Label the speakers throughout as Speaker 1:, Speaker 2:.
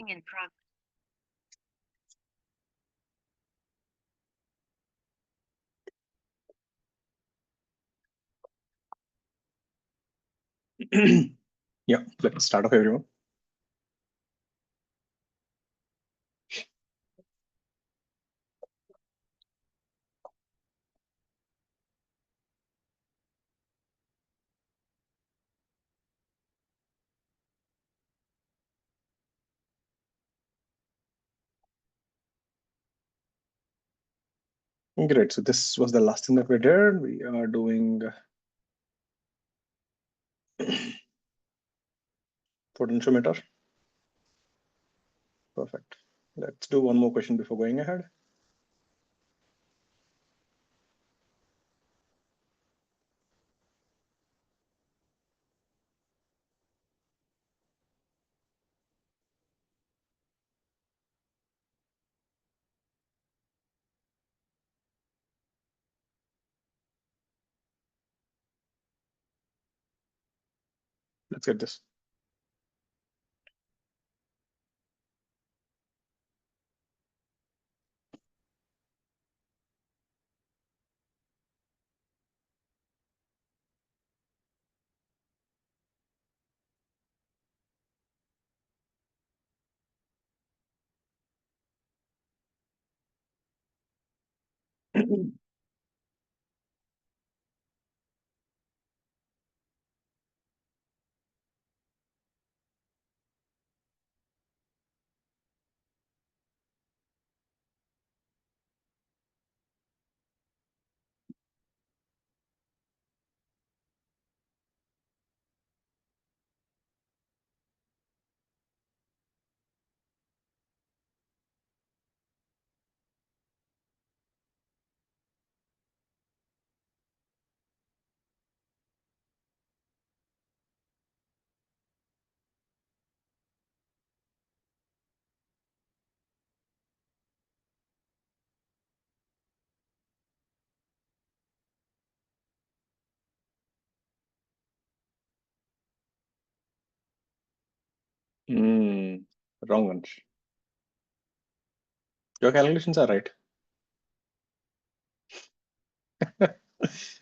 Speaker 1: Recording in progress.
Speaker 2: Yeah, let's start off, everyone. Great. So this was the last thing that we did. We are doing potentiometer. Perfect. Let's do one more question before going ahead. Let's get this. Wrong answer. Your calculations are right.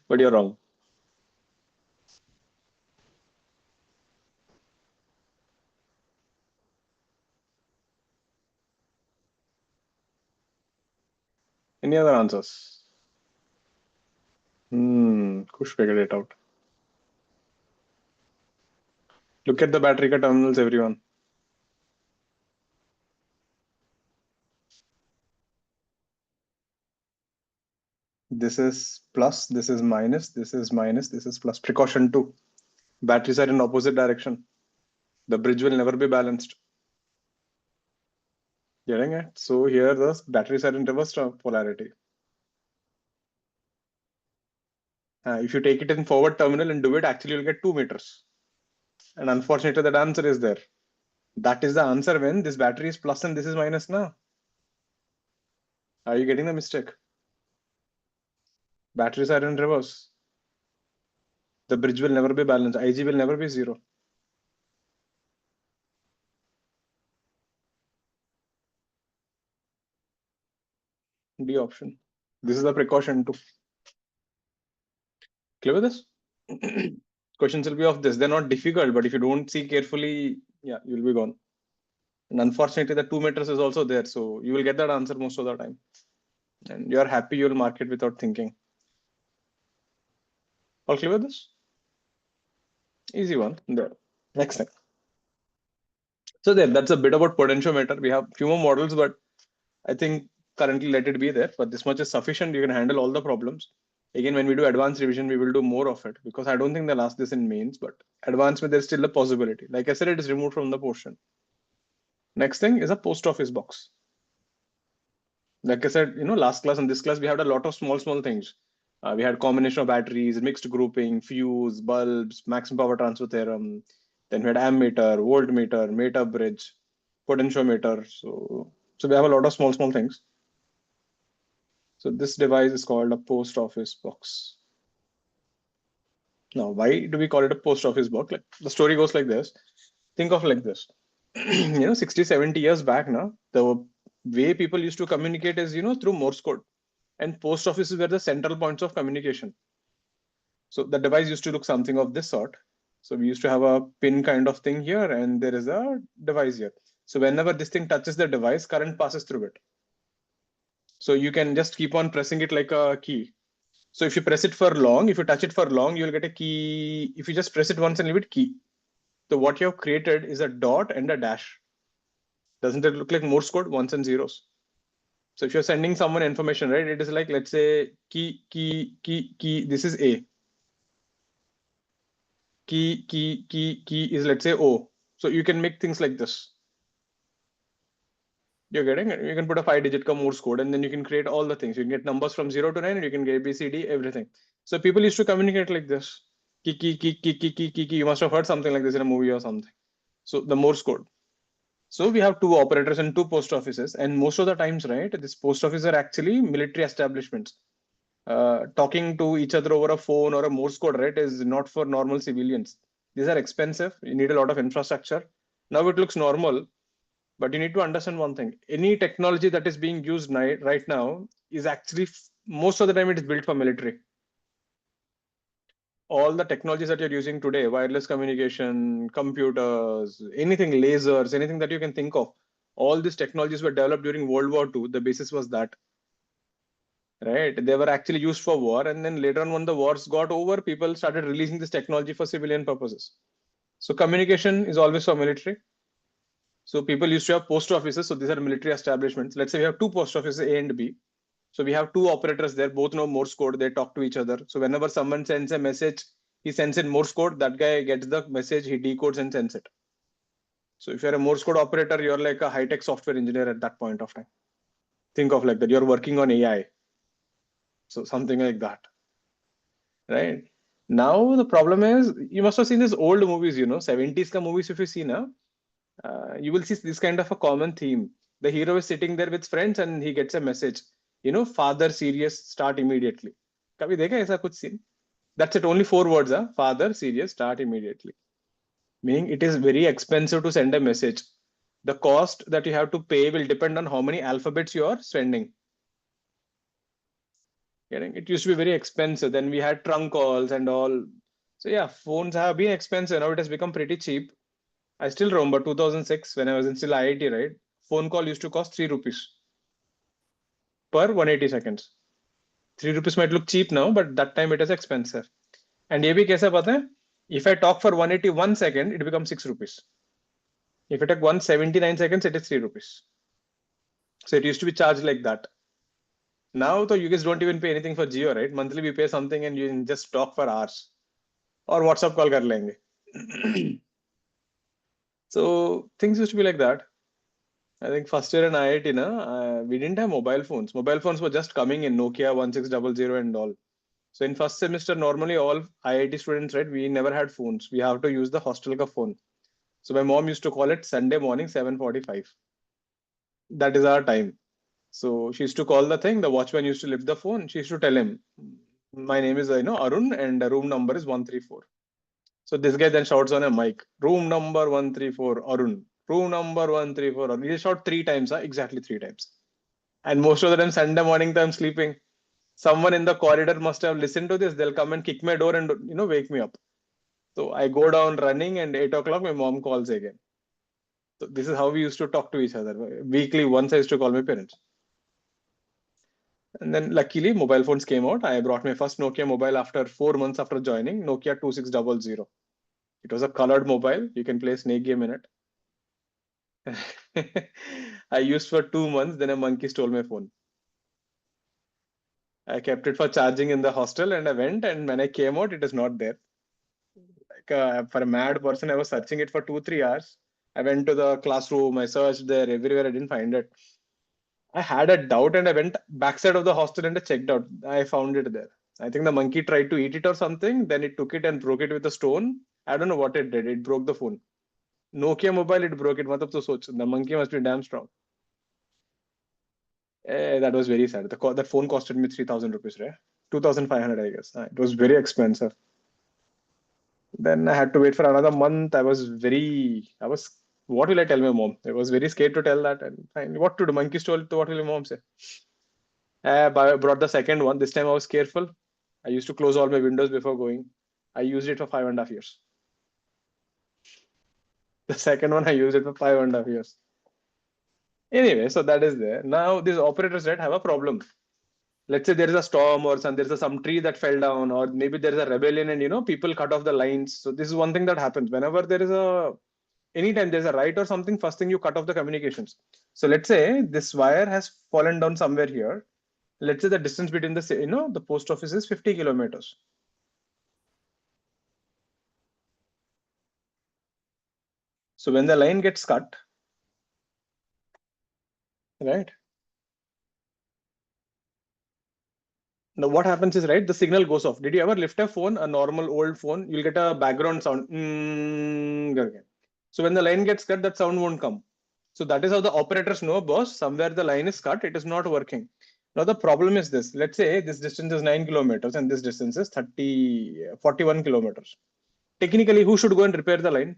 Speaker 2: But you're wrong. Any other answers? Kush figured it out. Look at the battery ka terminals, everyone. This is plus, this is minus, this is minus, this is plus. Precaution 2. Batteries are in opposite direction. The bridge will never be balanced. Getting it? So here the batteries are in reverse polarity. If you take it in forward terminal and do it, actually you'll get 2 meters. And unfortunately, that answer is there. That is the answer when this battery is plus and this is minus now. Are you getting the mistake? Batteries are in reverse. The bridge will never be balanced. IG will never be 0. D option. This is the precaution too. Clear with this? Questions will be of this. They're not difficult, but if you don't see carefully, yeah, you'll be gone. And unfortunately, the 2 meters is also there. So you will get that answer most of the time. And you're happy you'll mark it without thinking. All clear with this? Easy one. There. Next thing. So there, that's a bit about potentiometer. We have a few more models, but I think currently let it be there. But this much is sufficient. You can handle all the problems. Again, when we do advanced revision, we will do more of it because I don't think they'll ask this in mains, but advancement, there's still a possibility. Like I said, it is removed from the portion. Next thing is a post office box. Like I said, last class and this class, we had a lot of small things. We had combination of batteries, mixed grouping, fuse, bulbs, maximum power transfer theorem. Then we had ammeter, voltmeter, meter bridge, potentiometer. So we have a lot of small things. So this device is called a post office box. Now, why do we call it a post office box? Like the story goes like this. Think of like this. 60, 70 years back now, the way people used to communicate is, through Morse code. And post offices were the central points of communication. So the device used to look something of this sort. So we used to have a pin kind of thing here, and there is a device here. So whenever this thing touches the device, current passes through it. So you can just keep on pressing it like a key. So if you press it for long, if you touch it for long, you'll get a key. If you just press it once and leave it, key. So what you have created is a dot and a dash. Doesn't it look like Morse code, ones and zeros? So if you're sending someone information, right, it is like, let's say, key, this is A. Key is, let's say, O. So you can make things like this. You're getting it? You can put a 5-digit Morse code, and then you can create all the things. You can get numbers from 0 to 9, and you can get ABCD, everything. So people used to communicate like this. Key. You must have heard something like this in a movie or something. So the Morse code. So we have two operators and two post offices, and most of the times, right, this post office are actually military establishments. Talking to each other over a phone or a Morse code, right, is not for normal civilians. These are expensive. You need a lot of infrastructure. Now it looks normal, but you need to understand one thing. Any technology that is being used right now is actually, most of the time, it is built for military. All the technologies that you're using today, wireless communication, computers, anything, lasers, anything that you can think of, all these technologies were developed during World War II. The basis was that, right? They were actually used for war. And then later on, when the wars got over, people started releasing this technology for civilian purposes. So communication is always for military. So people used to have post offices. So these are military establishments. Let's say we have two post offices, A and B. So we have two operators there, both know Morse code, they talk to each other. So whenever someone sends a message, he sends in Morse code, that guy gets the message, he decodes and sends it. So if you're a Morse code operator, you're like a high-tech software engineer at that point of time. Think of like that, you're working on AI. So something like that, right? Now the problem is, you must have seen these old movies, 70s ka movies if you see now, you will see this kind of a common theme. The hero is sitting there with friends and he gets a message, father serious, start immediately. Kabhi dekha aisa kuch scene? That's it, only 4 words, huh? Father serious, start immediately. Meaning it is very expensive to send a message. The cost that you have to pay will depend on how many alphabets you are sending. It used to be very expensive. Then we had trunk calls and all. So yeah, phones have been expensive. Now it has become pretty cheap. I still remember 2006 when I was in still IIT, right? Phone call used to cost 3 rupees per 180 seconds. 3 rupees might look cheap now, but that time it is expensive. And ये भी कैसा पता है? If I talk for 181 seconds, it becomes 6 rupees. If I take 179 seconds, it is 3 rupees. So it used to be charged like that. Now, though, you guys don't even pay anything for Jio, right? Monthly, we pay something and you can just talk for hours. Or WhatsApp call kar lenge. So things used to be like that. I think first year in IIT, we didn't have mobile phones. Mobile phones were just coming in, Nokia 1600 and all. So in first semester, normally all IIT students, right, we never had phones. We have to use the hostel ka phone. So my mom used to call it Sunday morning 7:45. That is our time. So she used to call the thing. The watchman used to lift the phone. She used to tell him, "My name is Arun, and the room number is 134." So this guy then shouts on a mic, "Room number 134, Arun. Room number 134." Arun. He shout 3 times, exactly 3 times. And most of the time, Sunday morning, I'm sleeping. Someone in the corridor must have listened to this. They'll come and kick my door and wake me up. So I go down running, and 8 o'clock, my mom calls again. So this is how we used to talk to each other. Weekly, once I used to call my parents. And then luckily, mobile phones came out. I brought my first Nokia mobile after 4 months after joining, Nokia 2600. It was a colored mobile. You can play Snake game in it. I used for 2 months. Then a monkey stole my phone. I kept it for charging in the hostel, and I went. And when I came out, it is not there. Like for a mad person, I was searching it for 2 3 hours. I went to the classroom. I searched there everywhere. I didn't find it. I had a doubt, and I went backside of the hostel and I checked out. I found it there. I think the monkey tried to eat it or something. Then it took it and broke it with a stone. I don't know what it did. It broke the phone. Nokia mobile, it broke it. Matlab to soch, the monkey must be damn strong. That was very sad. That phone costed me 3,000 rupees, right? 2,500, I guess. It was very expensive. Then I had to wait for another month. I was What will I tell my mom? I was very scared to tell that. And fine, what to do? Monkey stole. What will your mom say? I brought the second one. This time I was careful. I used to close all my windows before going. I used it for 5.5 years. The second one I used it for 5.5 years. Anyway, so that is there. Now these operators, right, have a problem. Let's say there is a storm or some tree that fell down, or maybe there is a rebellion and people cut off the lines. So this is one thing that happens whenever there is anytime there's a riot or something, first thing you cut off the communications. So let's say this wire has fallen down somewhere here. Let's say the distance between the post office is 50 kilometers. So when the line gets cut, right? Now what happens is, right, the signal goes off. Did you ever lift a phone, a normal old phone? You'll get a background sound. So when the line gets cut, that sound won't come. So that is how the operators know, boss, somewhere the line is cut, it is not working. Now the problem is this. Let's say this distance is 9 kilometers and this distance is 41 kilometers. Technically, who should go and repair the line?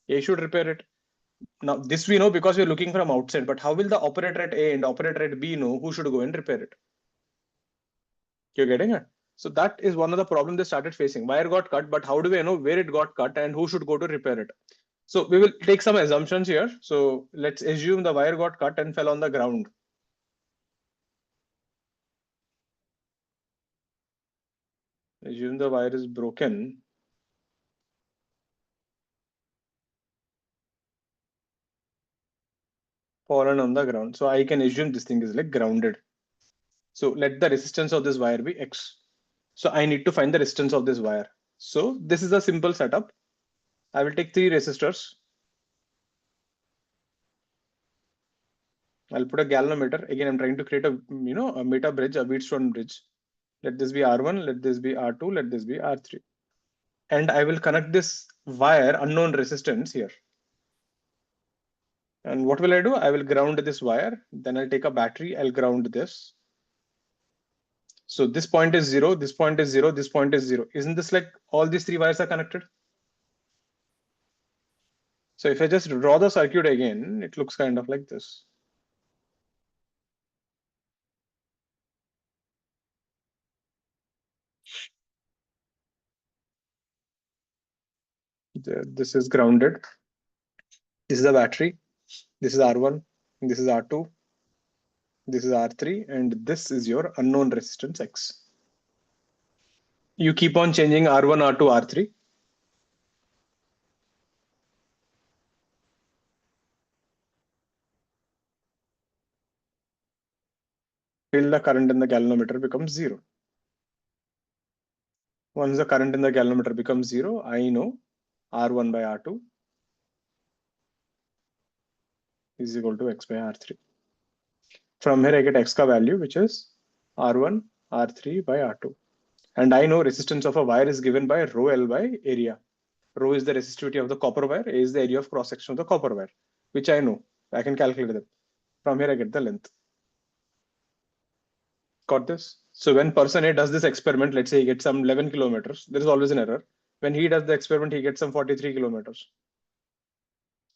Speaker 2: A should repair it. Now this we know because we're looking from outside, but how will the operator at A and operator at B know who should go and repair it? You're getting it? So that is one of the problems they started facing. Wire got cut, but how do we know where it got cut and who should go to repair it? So we will take some assumptions here. So let's assume the wire got cut and fell on the ground. Assume the wire is broken. Fallen on the ground. So I can assume this thing is like grounded. So let the resistance of this wire be X. So I need to find the resistance of this wire. So this is a simple setup. I will take 3 resistors. I'll put a galvanometer. Again, I'm trying to create a meter bridge, a Wheatstone bridge. Let this be R1, let this be R2, let this be R3. And I will connect this wire unknown resistance here. And what will I do? I will ground this wire. Then I'll take a battery. I'll ground this. So this point is 0, this point is 0, this point is 0. Isn't this like all these 3 wires are connected? So if I just draw the circuit again, it looks kind of like this. This is grounded. This is a battery. This is R1. This is R2. This is R3. And this is your unknown resistance X. You keep on changing R1, R2, R3. Till the current in the galvanometer becomes 0. Once the current in the galvanometer becomes 0, I know R1 by R2 is equal to X by R3. From here, I get X ka value, which is R1, R3 by R2. And I know resistance of a wire is given by rho L by area. Rho is the resistivity of the copper wire, A is the area of cross section of the copper wire, which I know. I can calculate them. From here, I get the length. Got this? So when person A does this experiment, let's say he gets some 11 kilometers, there is always an error. When he does the experiment, he gets some 43 kilometers.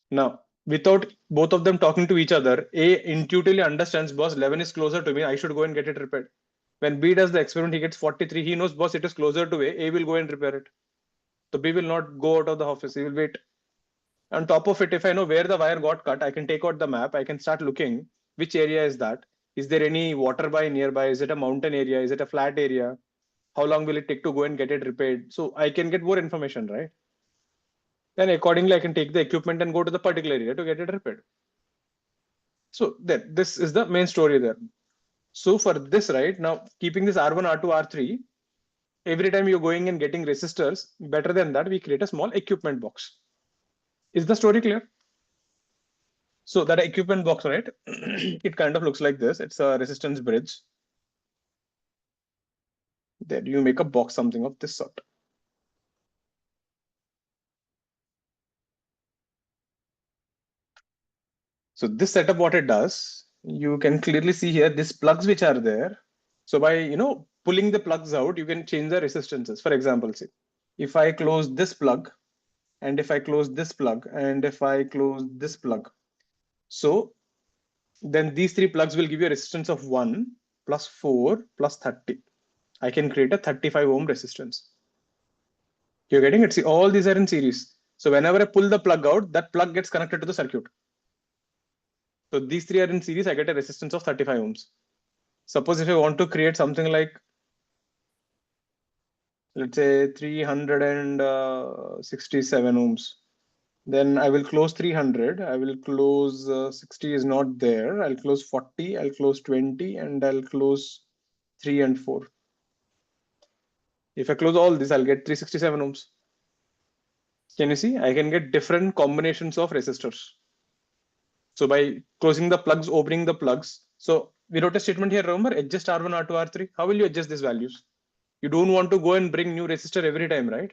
Speaker 2: Now, without both of them talking to each other, A intuitively understands, boss, 11 is closer to me, I should go and get it repaired. When B does the experiment, he gets 43. He knows, boss, it is closer to A. A will go and repair it. So B will not go out of the office. He will wait. On top of it, if I know where the wire got cut, I can take out the map. I can start looking which area is that. Is there any water by nearby? Is it a mountain area? Is it a flat area? How long will it take to go and get it repaired? So I can get more information, right? Then accordingly, I can take the equipment and go to the particular area to get it repaired. So this is the main story there. So for this, right, now keeping this R1, R2, R3, every time you're going and getting resistors, better than that, we create a small equipment box. Is the story clear? So that equipment box, right, it kind of looks like this. It's a resistance bridge. Then you make a box, something of this sort. So this setup, what it does, you can clearly see here, these plugs which are there. So by, pulling the plugs out, you can change the resistances. For example, say, if I close this plug and if I close this plug, and if I close this plug, so then these three plugs will give you a resistance of 1 plus 4 plus 30. I can create a 35 ohm resistance. You're getting it? See, all these are in series. So whenever I pull the plug out, that plug gets connected to the circuit. So these three are in series, I get a resistance of 35 ohms. Suppose if I want to create something like, let's say 367 ohms, then I will close 300, I will close 60 is not there, I'll close 40, I'll close 20, and I'll close 3 and 4. If I close all this, I'll get 367 ohms. Can you see? I can get different combinations of resistors. So by closing the plugs, opening the plugs. So we wrote a statement here, remember, adjust R1, R2, R3. How will you adjust these values? You don't want to go and bring new resistor every time, right?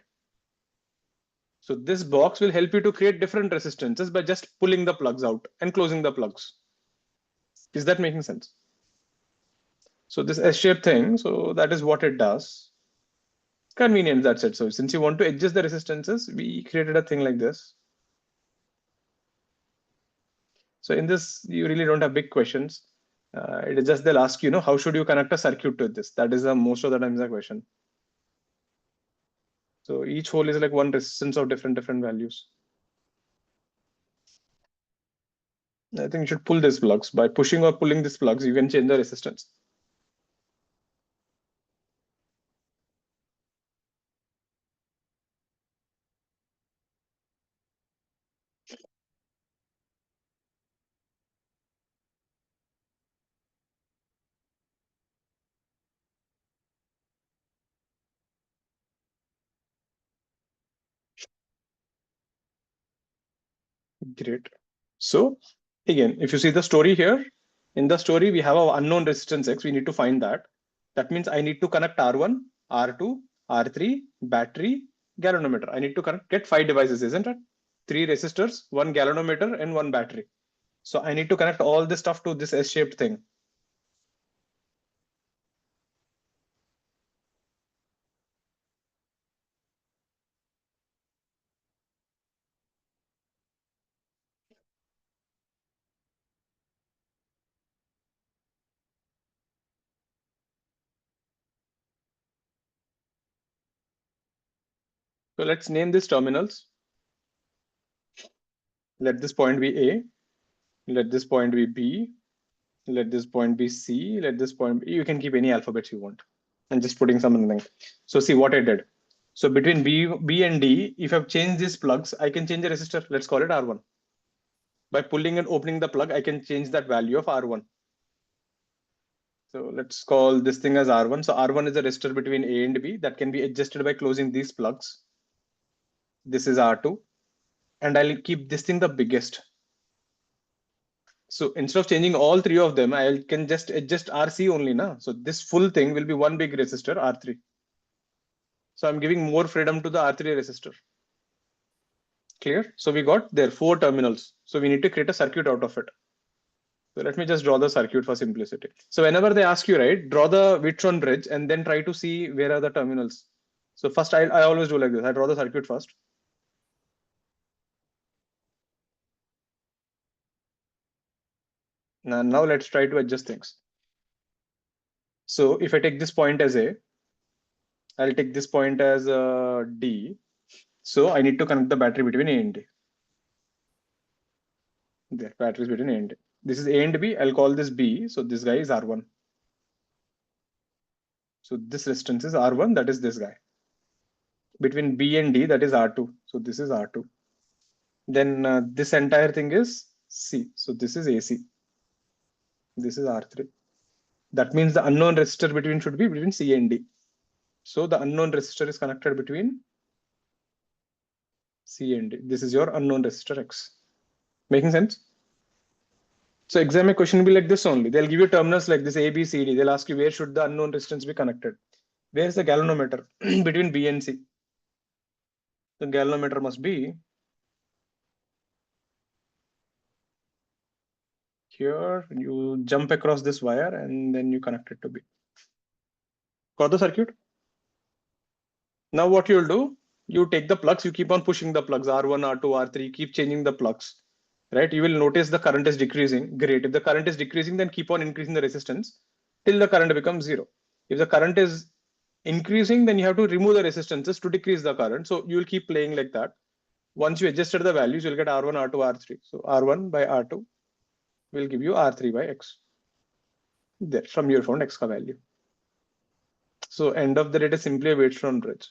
Speaker 2: So this box will help you to create different resistances by just pulling the plugs out and closing the plugs. Is that making sense? So this S-shaped thing, so that is what it does. Convenient, that's it. So since you want to adjust the resistances, we created a thing like this. So in this, you really don't have big questions. It is just they'll ask you, how should you connect a circuit to this? That is most of the times the question. So each hole is like one resistance of different values. I think you should pull these plugs. By pushing or pulling these plugs, you can change the resistance. Great. So again, if you see the story here, in the story, we have our unknown resistance X. We need to find that. That means I need to connect R1, R2, R3, battery, galvanometer. I need to get 5 devices, isn't it? 3 resistors, 1 galvanometer, and 1 battery. So I need to connect all this stuff to this S-shaped thing. So let's name these terminals. Let this point be A. Let this point be B. Let this point be C. Let this point be, you can keep any alphabets you want. And just putting something. So see what I did. So between B and D, if I've changed these plugs, I can change the resistor. Let's call it R1. By pulling and opening the plug, I can change that value of R1. So let's call this thing as R1. So R1 is a resistor between A and B that can be adjusted by closing these plugs. This is R2. And I'll keep this thing the biggest. So instead of changing all 3 of them, I can just adjust RC only now. So this full thing will be one big resistor, R3. So I'm giving more freedom to the R3 resistor. Clear? So we got there 4 terminals. So we need to create a circuit out of it. So let me just draw the circuit for simplicity. So whenever they ask you, right, draw the Wheatstone bridge and then try to see where are the terminals. So first I always do like this. I draw the circuit first. Now let's try to adjust things. So if I take this point as A, I'll take this point as D. So I need to connect the battery between A and D. There, batteries between A and D. This is A and B. I'll call this B. So this guy is R1. So this resistance is R1. That is this guy. Between B and D, that is R2. So this is R2. Then this entire thing is C. So this is AC. This is R3. That means the unknown resistor between should be between C and D. So the unknown resistor is connected between C and D. This is your unknown resistor X. Making sense? So exam question will be like this only. They'll give you terminals like this A, B, C, D. They'll ask you where should the unknown resistance be connected. Where is the galvanometer between B and C? The galvanometer must be here. You jump across this wire and then you connect it to B. Got the circuit? Now what you'll do, you take the plugs, you keep on pushing the plugs, R1, R2, R3, keep changing the plugs, right? You will notice the current is decreasing. Great. If the current is decreasing, then keep on increasing the resistance till the current becomes zero. If the current is increasing, then you have to remove the resistances to decrease the current. So you will keep playing like that. Once you adjusted the values, you'll get R1, R2, R3. So R1 by R2 will give you R3 by X. There, from your found X ka value. So end of the day, it is simply a Wheatstone bridge.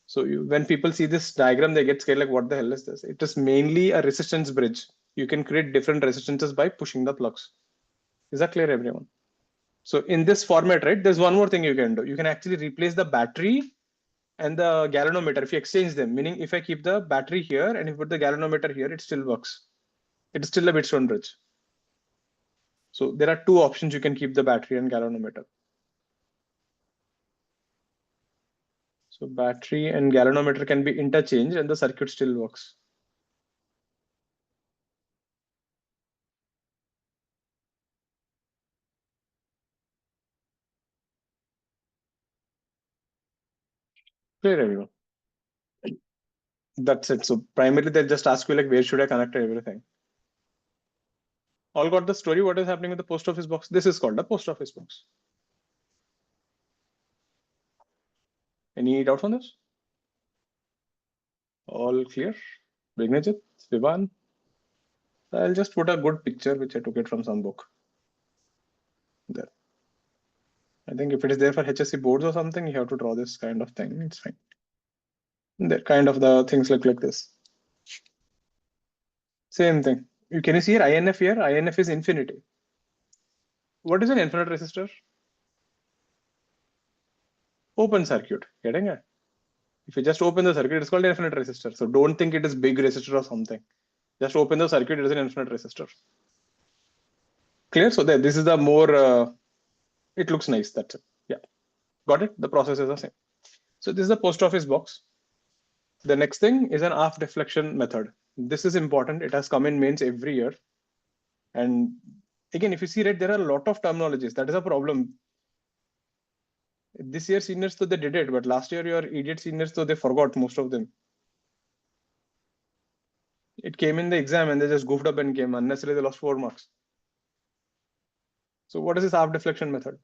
Speaker 2: So when people see this diagram, they get scared like, what the hell is this? It is mainly a resistance bridge. You can create different resistances by pushing the plugs. Is that clear, everyone? So in this format, right, there's one more thing you can do. You can actually replace the battery and the galvanometer if you exchange them. Meaning if I keep the battery here and if you put the galvanometer here, it still works. It is still a Wheatstone bridge. So there are two options you can keep the battery and galvanometer. So battery and galvanometer can be interchanged and the circuit still works. Clear, everyone? That's it. So primarily they just ask you like, where should I connect everything? All got the story. What is happening with the post office box? This is called the post office box. Any doubts on this? All clear? Vignajit, Vivan. I'll just put a good picture which I took it from some book. There. I think if it is there for HSC boards or something, you have to draw this kind of thing. It's fine. There, kind of the things look like this. Same thing. Can you see here INF here? INF is infinity. What is an infinite resistor? Open circuit. Getting it? If you just open the circuit, it's called infinite resistor. So don't think it is big resistor or something. Just open the circuit, it is an infinite resistor. Clear? So that this is the more, it looks nice. That's it. Yeah. Got it? The process is the same. So this is the post office box. The next thing is an half deflection method. This is important. It has come in mains every year. And again, if you see, right, there are a lot of terminologies. That is a problem. This year seniors, so they did it, but last year your idiot seniors, so they forgot most of them. It came in the exam and they just goofed up and came unnecessarily. They lost 4 marks. So what is this half deflection method?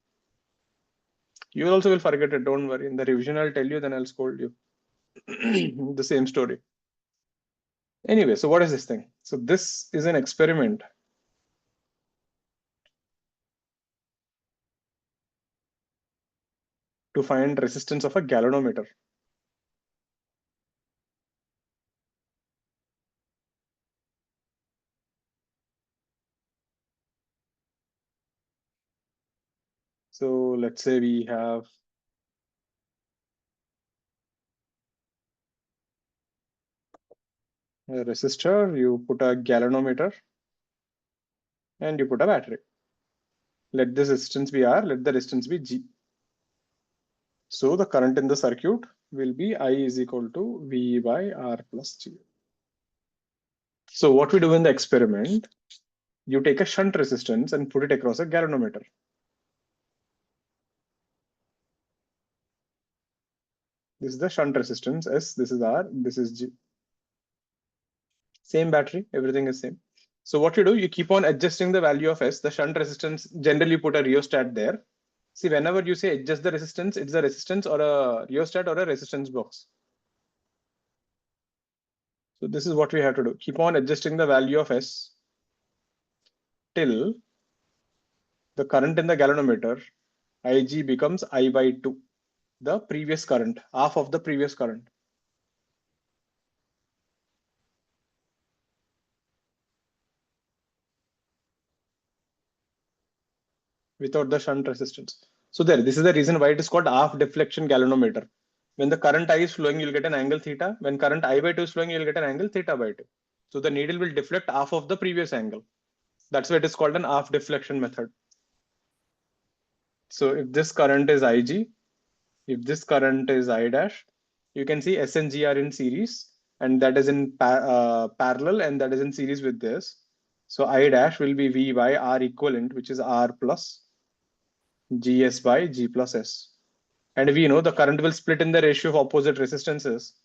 Speaker 2: You also will forget it. Don't worry. In the revision, I'll tell you, then I'll scold you. The same story. Anyway, so what is this thing? So this is an experiment. To find resistance of a galvanometer. So let's say we have a resistor, you put a galvanometer, and you put a battery. Let this resistance be R, let the resistance be G. So the current in the circuit will be I is equal to V by R plus G. So what we do in the experiment, you take a shunt resistance and put it across a galvanometer. This is the shunt resistance S, this is R, this is G. Same battery, everything is same. So what you do, you keep on adjusting the value of S, the shunt resistance, generally put a rheostat there. See, whenever you say adjust the resistance, it's a resistance or a rheostat or a resistance box. So this is what we have to do. Keep on adjusting the value of S till the current in the galvanometer, Ig becomes I by 2, the previous current, half of the previous current. Without the shunt resistance. So there, this is the reason why it is called half deflection galvanometer. When the current I is flowing, you'll get an angle theta. When current I by 2 is flowing, you'll get an angle theta by 2. So the needle will deflect half of the previous angle. That's why it is called an half deflection method. So if this current is Ig, if this current is I dash, you can see S and G are in series, and that is in parallel, and that is in series with this. So I dash will be V by R equivalent, which is R plus GS by G plus S. And we know the current will split in the ratio of opposite resistances.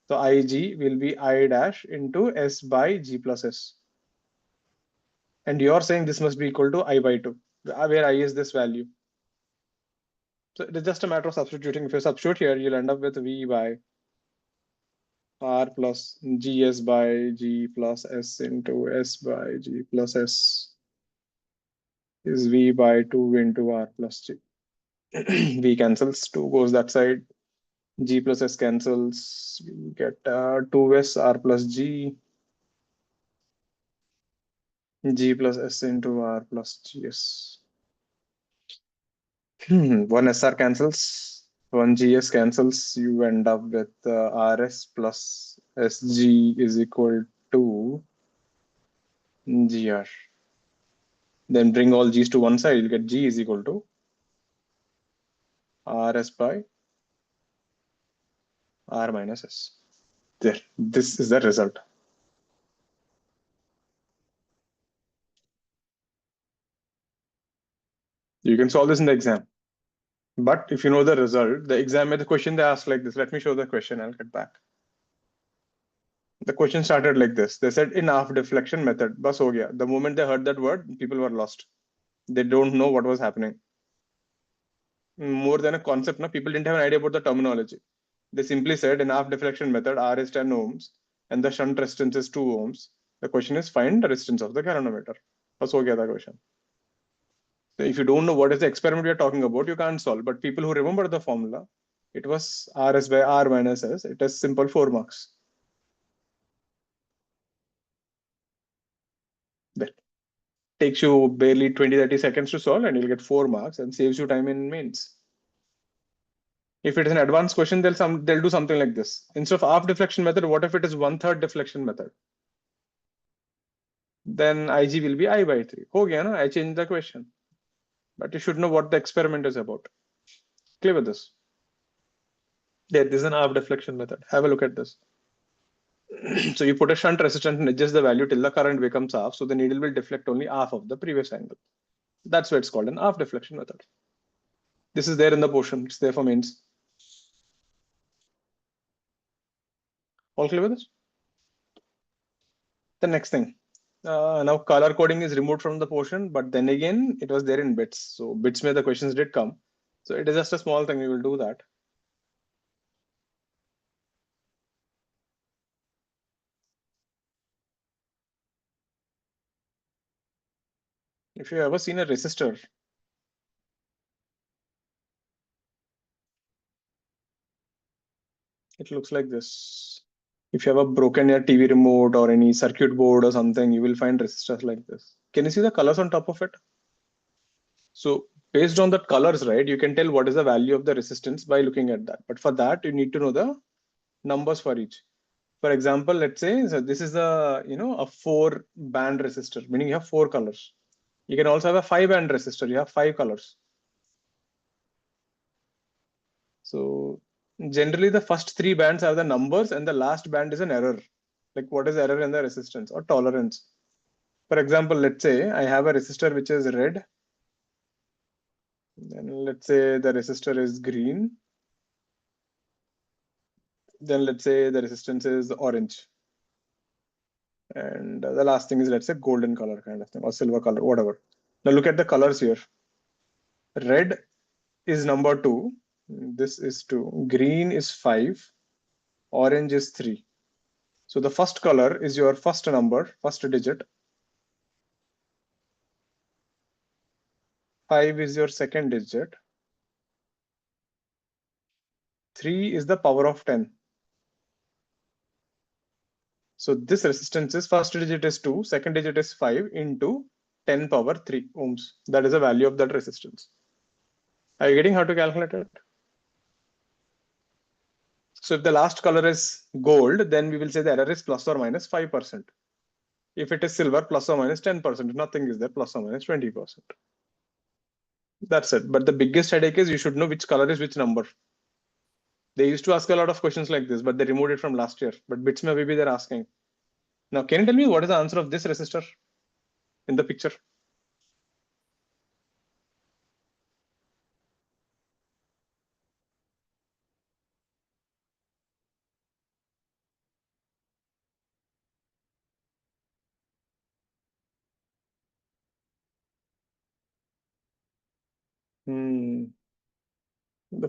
Speaker 2: So Ig will be I dash into S by G plus S. And you're saying this must be equal to I by 2, where I is this value. So it is just a matter of substituting. If you substitute here, you'll end up with V by R plus GS by G plus S into S by G plus S is V by 2 into R plus G. V cancels, 2 goes that side. G plus S cancels, we get 2S R plus G. G plus S into R plus GS. One SR cancels, one GS cancels. You end up with RS plus SG is equal to GR. Then bring all G's to one side, you'll get G is equal to RS by R minus S. There, this is the result. You can solve this in the exam. But if you know the result, the exam, the question they asked like this. Let me show the question, I'll get back. The question started like this. They said in half deflection method, bus ho gaya. The moment they heard that word, people were lost. They don't know what was happening. More than a concept, no, people didn't have an idea about the terminology. They simply said in half deflection method, R is 10 ohms and the shunt resistance is 2 ohms. The question is find the resistance of the galvanometer. Bas ho gaya the question. So if you don't know what is the experiment we are talking about, you can't solve. But people who remember the formula, it was RS by R minus S. It is simple 4 marks. That takes you barely 20-30 seconds to solve and you'll get 4 marks and saves you time in mains. If it is an advanced question, they'll do something like this. Instead of half deflection method, what if it is 1/3 deflection method? Then Ig will be I by 3. Ho gaya na? I changed the question. But you should know what the experiment is about. Clear with this? Yeah, this is an half deflection method. Have a look at this. So you put a shunt resistance and adjust the value till the current becomes half. So the needle will deflect only half of the previous angle. That's why it's called an half deflection method. This is there in the portion. It's there for mains. All clear with this? The next thing. Now color coding is removed from the portion, but then again, it was there in bits. So bits where the questions did come. So it is just a small thing. We will do that. If you ever seen a resistor, it looks like this. If you have a broken your TV remote or any circuit board or something, you will find resistors like this. Can you see the colors on top of it? So based on the colors, right, you can tell what is the value of the resistance by looking at that. But for that, you need to know the numbers for each. For example, let's say so this is a a 4-band resistor, meaning you have 4 colors. You can also have a 5-band resistor. You have 5 colors. So generally, the first 3 bands are the numbers, and the last band is an error. Like what is error in the resistance or tolerance? For example, let's say I have a resistor which is red. Then let's say the resistor is green. Then let's say the resistance is orange. And the last thing is, let's say, golden color kind of thing or silver color, whatever. Now look at the colors here. Red is number 2. This is 2. Green is 5. Orange is 3. So the first color is your first number, first digit. 5 is your second digit. 3 is the power of 10. So this resistance is first digit is 2, second digit is 5 into 10 power 3 ohms. That is the value of that resistance. Are you getting how to calculate it? So if the last color is gold, then we will say the error is plus or minus 5%. If it is silver, plus or minus 10%. If nothing is there, plus or minus 20%. That's it. But the biggest headache is you should know which color is which number. They used to ask a lot of questions like this, but they removed it from last year. But bits may maybe they're asking. Now, can you tell me what is the answer of this resistor in the picture? The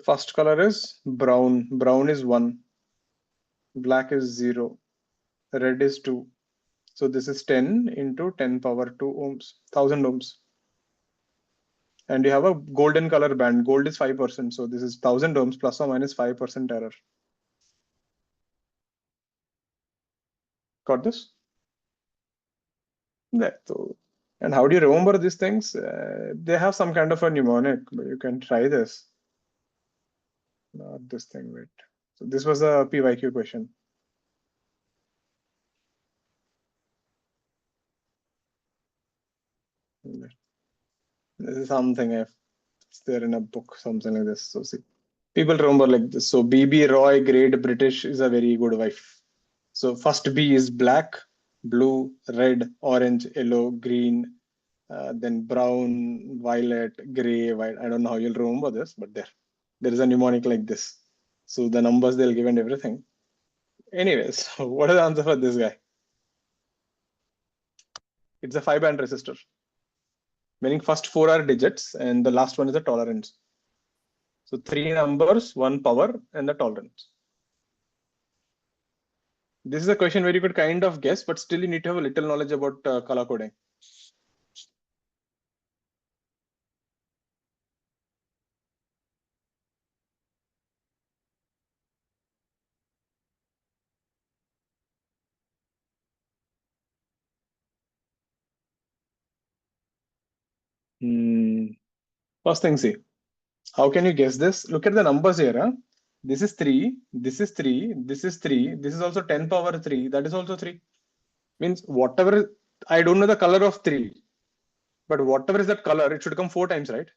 Speaker 2: first color is brown. Brown is 1. Black is 0. Red is 2. So this is 10 into 10 power 2 ohms, 1000 ohms. And you have a golden color band. Gold is 5%. So this is 1000 ohms plus or minus 5% error. Got this? Yeah. So, and how do you remember these things? They have some kind of a mnemonic, but you can try this. Not this thing, wait. So this was a PYQ question. This is something it's there in a book, something like this. So see, people remember like this. So BB Roy, Great British is a very good wife. So first B is black, blue, red, orange, yellow, green, then brown, violet, gray, white. I don't know how you'll remember this, but there is a mnemonic like this. So the numbers they'll give and everything. Anyways, what is the answer for this guy? It's a 5-band resistor, meaning first 4 are digits and the last one is a tolerance. So 3 numbers, 1 power, and the tolerance. This is a question where you could kind of guess, but still you need to have a little knowledge about color coding. First thing, see, how can you guess this? Look at the numbers here. Huh? This is 3, this is 3, this is 3, this is also 10 power 3, that is also 3. Means whatever, I don't know the color of 3, but whatever is that color, it should come 4 times, right?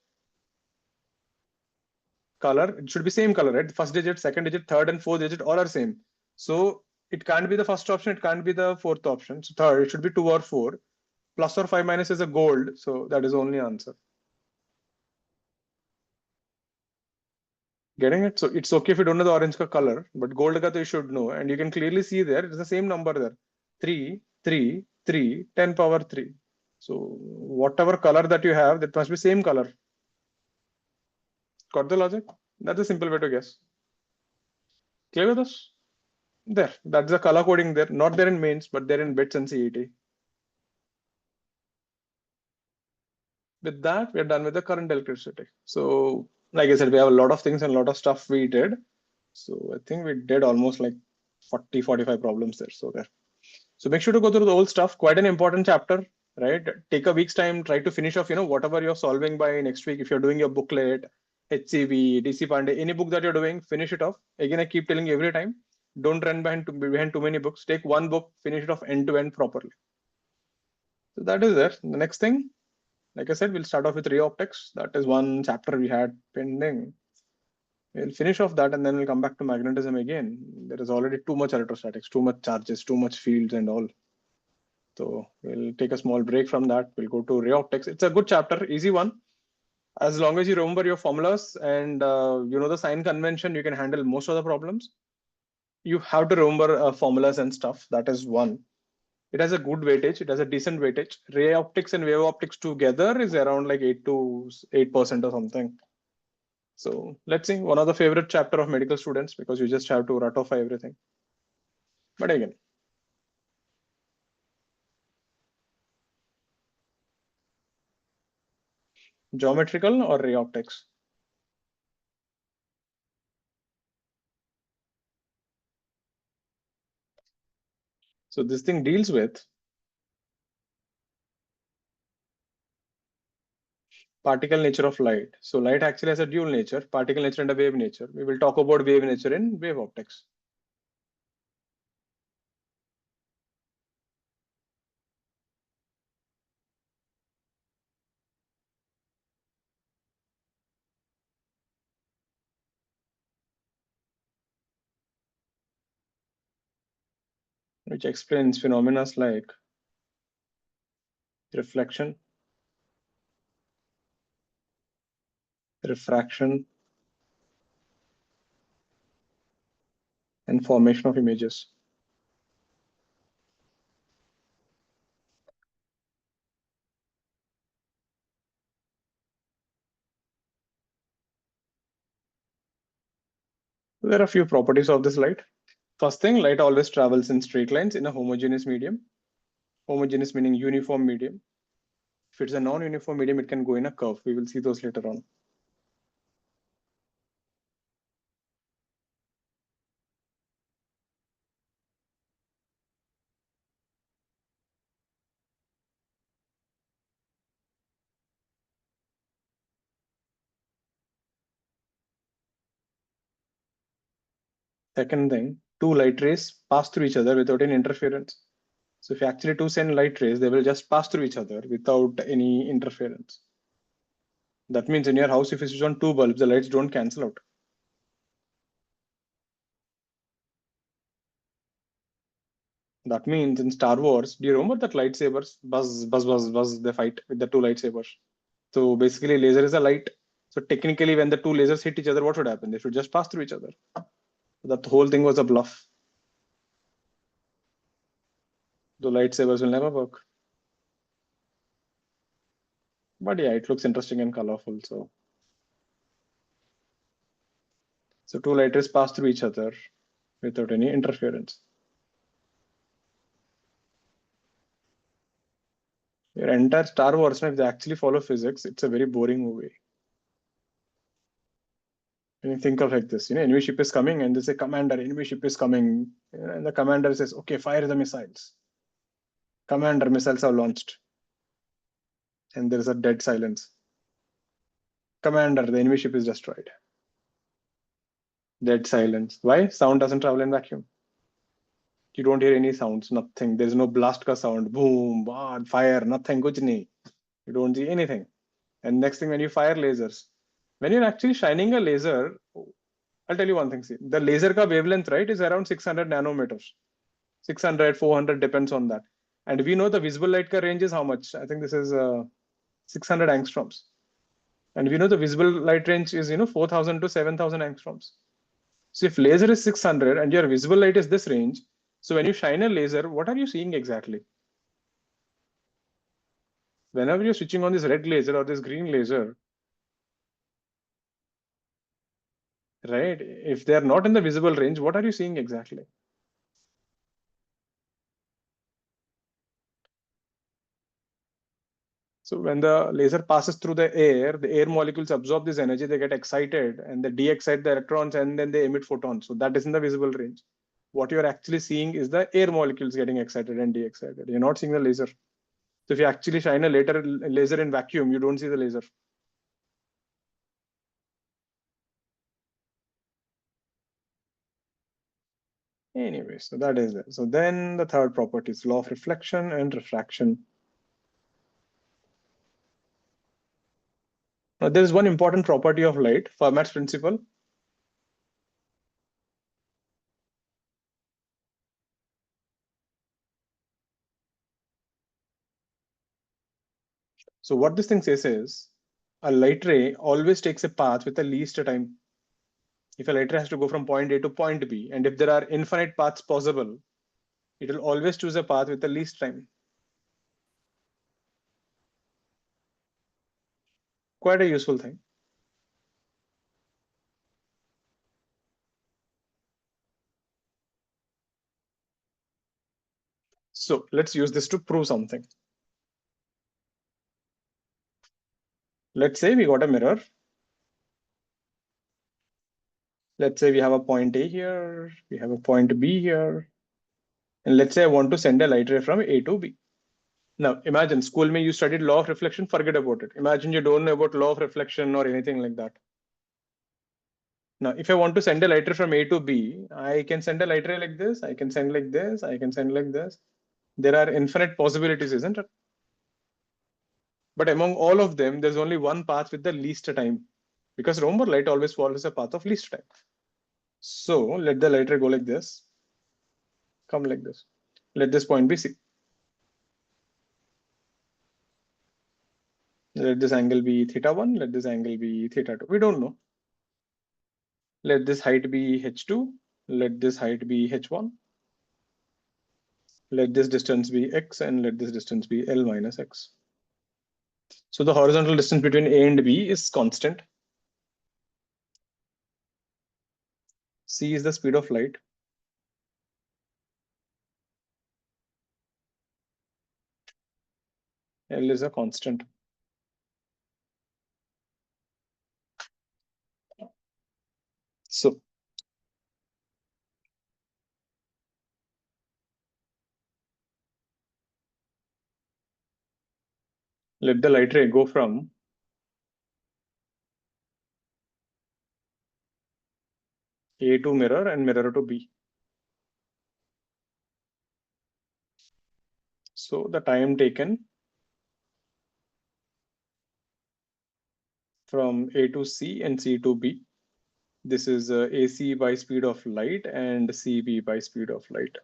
Speaker 2: Color, it should be same color, right? First digit, second digit, third and fourth digit, all are same. So it can't be the first option, it can't be the fourth option. So third, it should be 2 or 4. Plus or 5 minus is a gold, so that is only answer. Getting it? So it's okay if you don't know the orange color, but gold ka you should know. And you can clearly see there, it's the same number there. 3, 3, 3, 10 power 3. So whatever color that you have, that must be same color. Got the logic? That's a simple way to guess. Clear with us? There. That's the color coding there. Not there in mains, but there in bits and CET. With that, we're done with the current electricity. So like I said, we have a lot of things and a lot of stuff we did. So I think we did almost like 40, 45 problems there. So there. So make sure to go through the old stuff. Quite an important chapter, right? Take a week's time, try to finish off, whatever you're solving by next week. If you're doing your booklet, HCV, DC Pandey, any book that you're doing, finish it off. Again, I keep telling you every time, don't run behind too many books. Take one book, finish it off end to end properly. So that is there. The next thing, like I said, we'll start off with ray optics. That is one chapter we had pending. We'll finish off that and then we'll come back to magnetism again. There is already too much electrostatics, too much charges, too much fields and all. So we'll take a small break from that. We'll go to ray optics. It's a good chapter, easy one. As long as you remember your formulas and you know the sign convention, you can handle most of the problems. You have to remember formulas and stuff. That is one. It has a good weightage. It has a decent weightage. Ray optics and wave optics together is around like 8% or something. So let's see, one of the favorite chapter of medical students because you just have to ratify everything. But again, geometrical or ray optics? So this thing deals with particle nature of light. So light actually has a dual nature, particle nature and a wave nature. We will talk about wave nature in wave optics. Which explains phenomena like reflection, refraction, and formation of images. There are a few properties of this light. First thing, light always travels in straight lines in a homogeneous medium. Homogeneous meaning uniform medium. If it's a non-uniform medium, it can go in a curve. We will see those later on. Second thing, two light rays pass through each other without any interference. So if you actually two send light rays, they will just pass through each other without any interference. That means in your house, if you switch on two bulbs, the lights don't cancel out. That means in Star Wars, do you remember that lightsabers buzz, buzz, buzz, buzz, they fight with the two lightsabers? So basically, laser is a light. So technically, when the two lasers hit each other, what should happen? They should just pass through each other. That whole thing was a bluff. The lightsabers will never work. But yeah, it looks interesting and colorful. So two light rays pass through each other without any interference. Your entire Star Wars, if they actually follow physics, it's a very boring movie. When you think of like this, enemy ship is coming and they say, Commander, enemy ship is coming. And the commander says, okay, fire the missiles. Commander, missiles are launched. And there is a dead silence. Commander, the enemy ship is destroyed. Dead silence. Why? Sound doesn't travel in vacuum. You don't hear any sounds, nothing. There's no blast ka sound. Boom, bah, fire, nothing. Kuch nahi. You don't see anything. And next thing, when you fire lasers, when you're actually shining a laser, I'll tell you one thing. See, the laser ka wavelength, right, is around 600 nanometers. 600, 400 depends on that. And we know the visible light ka range is how much? I think this is 600 angstroms. And we know the visible light range is 4,000 to 7,000 angstroms. So if laser is 600 and your visible light is this range, so when you shine a laser, what are you seeing exactly? Whenever you're switching on this red laser or this green laser, right? If they're not in the visible range, what are you seeing exactly? So when the laser passes through the air molecules absorb this energy, they get excited and they de-excite the electrons and then they emit photons. So that is in the visible range. What you're actually seeing is the air molecules getting excited and de-excited. You're not seeing the laser. So if you actually shine a laser in vacuum, you don't see the laser. Anyway, so that is it. So then the third property is law of reflection and refraction. Now there is one important property of light, Fermat's principle. So what this thing says is a light ray always takes a path with the least time. If a light ray has to go from point A to point B, and if there are infinite paths possible, it will always choose a path with the least time. Quite a useful thing. So let's use this to prove something. Let's say we got a mirror. Let's say we have a point A here, we have a point B here. And let's say I want to send a light ray from A to B. Now imagine school mein you studied law of reflection, forget about it. Imagine you don't know about law of reflection or anything like that. Now, if I want to send a light ray from A to B, I can send a light ray like this, I can send like this, I can send like this. There are infinite possibilities, isn't it? But among all of them, there's only one path with the least time. Because remember, light always follows a path of least time. So let the light ray go like this, come like this. Let this point be C. Let this angle be theta1, let this angle be theta2. We don't know. Let this height be h2, let this height be h1. Let this distance be x and let this distance be L minus x. So the horizontal distance between A and B is constant. C is the speed of light. L is a constant. So let the light ray go from A to mirror and mirror to B. So the time taken from A to C and C to B. This is AC by speed of light and CB by speed of light.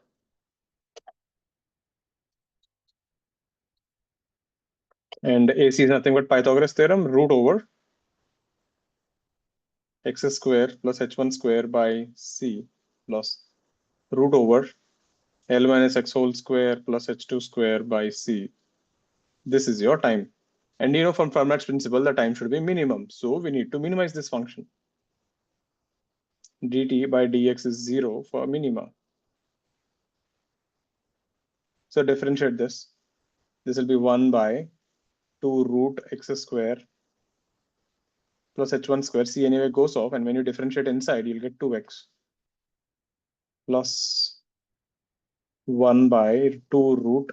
Speaker 2: And AC is nothing but Pythagoras theorem, root over x square plus h1 square by C plus root over L minus x whole square plus h2 square by C. This is your time. And you know, from Fermat's principle, the time should be minimum. So we need to minimize this function. Dt by dx is 0 for minima. So differentiate this. This will be 1 by 2 root x square plus h1 square. C anyway goes off, and when you differentiate inside, you'll get 2x plus 1 by 2 root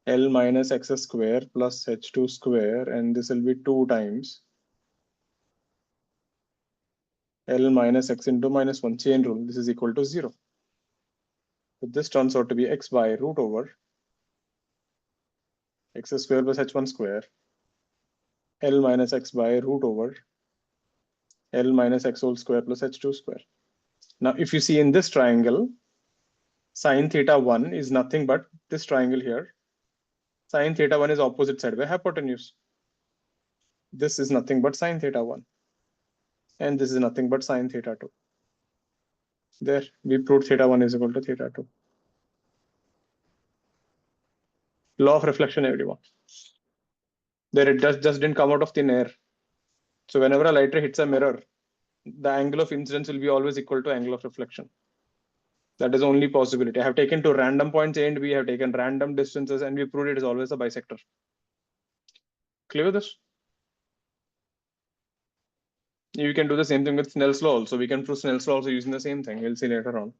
Speaker 2: L minus x square plus h2 square, and this will be 2 times L minus x into minus 1, chain rule. This is equal to 0. So this turns out to be x by root over x square plus h1 square L minus x by root over L minus x whole square plus h2 square. Now, if you see in this triangle, sine theta 1 is nothing but this triangle here. Sine theta 1 is opposite side by hypotenuse. This is nothing but sine theta 1. And this is nothing but sine theta 2. There, we proved theta 1 is equal to theta 2. Law of reflection, everyone. There, it just didn't come out of thin air. So whenever a light ray hits a mirror, the angle of incidence will be always equal to angle of reflection. That is only possibility. I have taken two random points A and B, have taken random distances, and we proved it is always a bisector. Clear with this? You can do the same thing with Snell's law also. We can prove Snell's law also using the same thing. We'll see later on.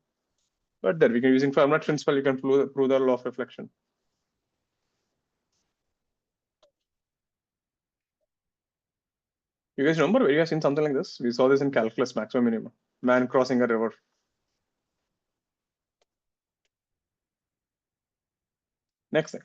Speaker 2: But there, we can using Fermat's principle, you can prove the law of reflection. You guys remember where you have seen something like this? We saw this in calculus, maximum minimum. Man crossing a river. Next thing.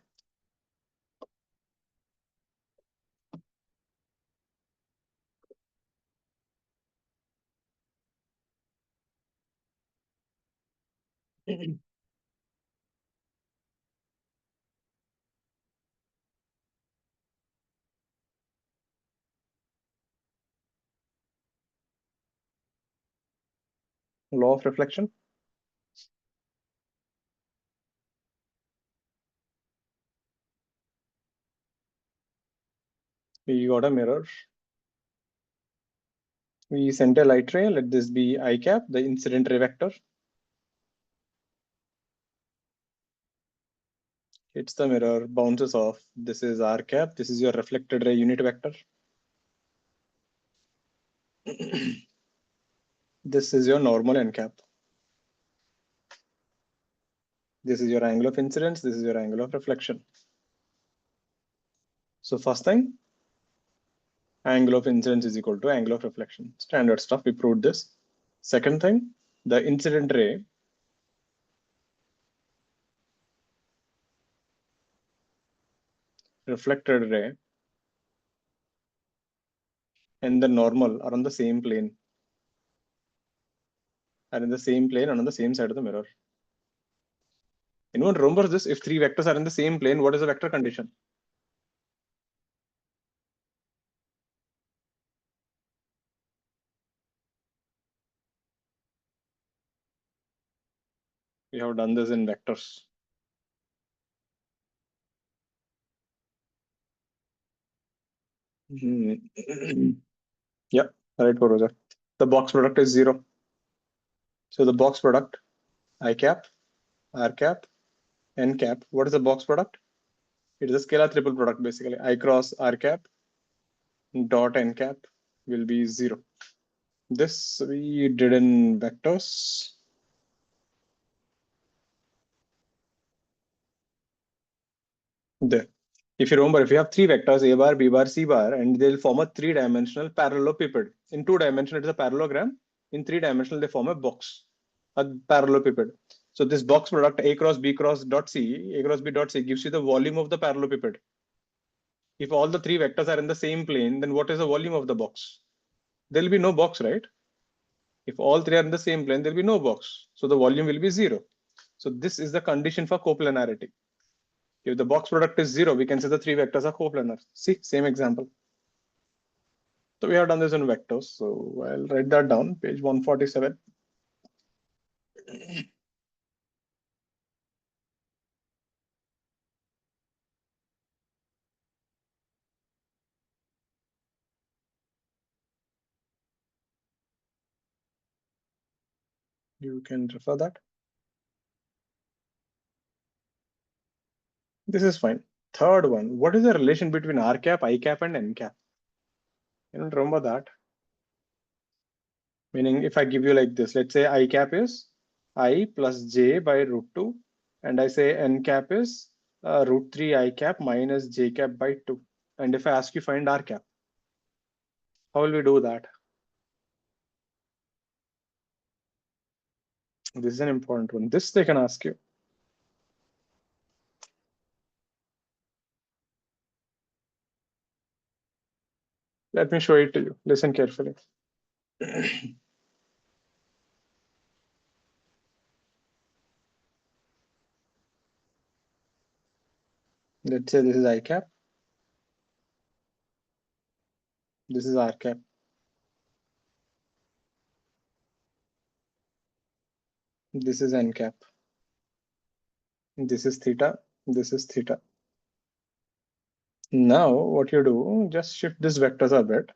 Speaker 2: Law of reflection. We got a mirror. We sent a light ray. Let this be I cap, the incident ray vector. Hits the mirror, bounces off. This is R cap. This is your reflected ray unit vector. This is your normal N cap. This is your angle of incidence. This is your angle of reflection. So first thing, angle of incidence is equal to angle of reflection. Standard stuff, we proved this. Second thing, the incident ray reflected ray and the normal are on the same plane. Are in the same plane and on the same side of the mirror. Anyone remembers this? If three vectors are in the same plane, what is the vector condition? We have done this in vectors. Yeah, right, Roger. The box product is 0. So the box product, I cap, R cap, N cap. What is the box product? It is a scalar triple product basically. I cross R cap dot N cap will be 0. This we did in vectors. There. If you remember, if you have three vectors, A bar, B bar, C bar, and they'll form a three-dimensional parallelepiped. In two dimension, it is a parallelogram. In three dimensional, they form a box, a parallelepiped. So this box product A cross B cross dot C, A cross B dot C gives you the volume of the parallelepiped. If all the three vectors are in the same plane, then what is the volume of the box? There'll be no box, right? If all three are in the same plane, there'll be no box. So the volume will be 0. So this is the condition for coplanarity. If the box product is 0, we can say the three vectors are coplanar. See, same example. So we have done this in vectors. So I'll write that down, page 147. You can refer that. This is fine. Third one, what is the relation between R cap, I cap, and N cap? You don't remember that? Meaning if I give you like this, let's say I cap is I plus J by root 2. And I say N cap is root 3 I cap minus J cap by 2. And if I ask you find R cap, how will we do that? This is an important one. This they can ask you. Let me show it to you. Listen carefully. Let's say this is I cap. This is R cap. This is N cap. This is theta. This is theta. Now what you do, just shift this vectors a bit.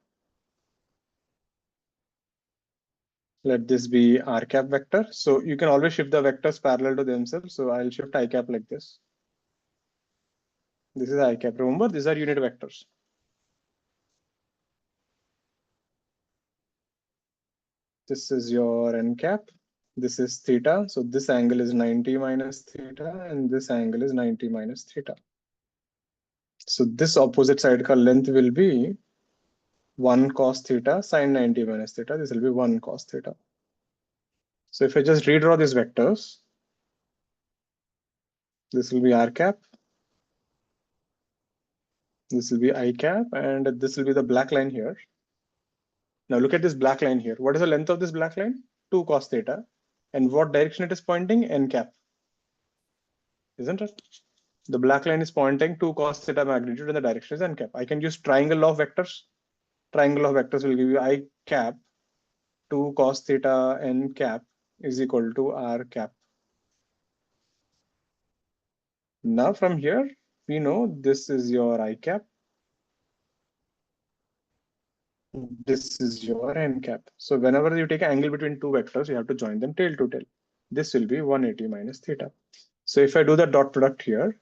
Speaker 2: Let this be R cap vector. So you can always shift the vectors parallel to themselves. So I'll shift I cap like this. This is I cap. Remember, these are unit vectors. This is your N cap. This is theta. So this angle is 90 minus theta, and this angle is 90 minus theta. So this opposite side ka length will be 1 cos theta sine 90 minus theta. This will be 1 cos theta. So if I just redraw these vectors, this will be R cap. This will be I cap, and this will be the black line here. Now look at this black line here. What is the length of this black line? 2 cos theta. And what direction it is pointing? N cap. Isn't it? The black line is pointing to cos theta magnitude and the direction is N cap. I can use triangle of vectors. Triangle of vectors will give you I cap 2 cos theta N cap is equal to R cap. Now from here, we know this is your I cap. This is your N cap. So whenever you take an angle between two vectors, you have to join them tail to tail. This will be 180 minus theta. So if I do the dot product here,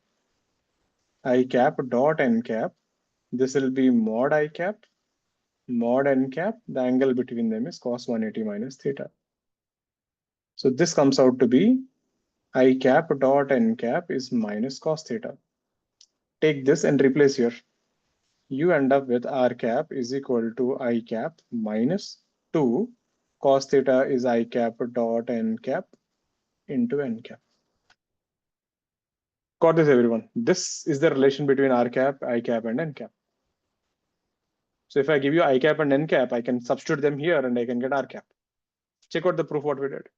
Speaker 2: I cap dot N cap, this will be mod I cap, mod N cap. The angle between them is cos 180 minus theta. So this comes out to be I cap dot N cap is minus cos theta. Take this and replace here. You end up with R cap is equal to I cap minus 2 cos theta is I cap dot N cap into N cap. Got this, everyone? This is the relation between R cap, I cap, and N cap. So if I give you I cap and N cap, I can substitute them here and I can get R cap. Check out the proof what we did.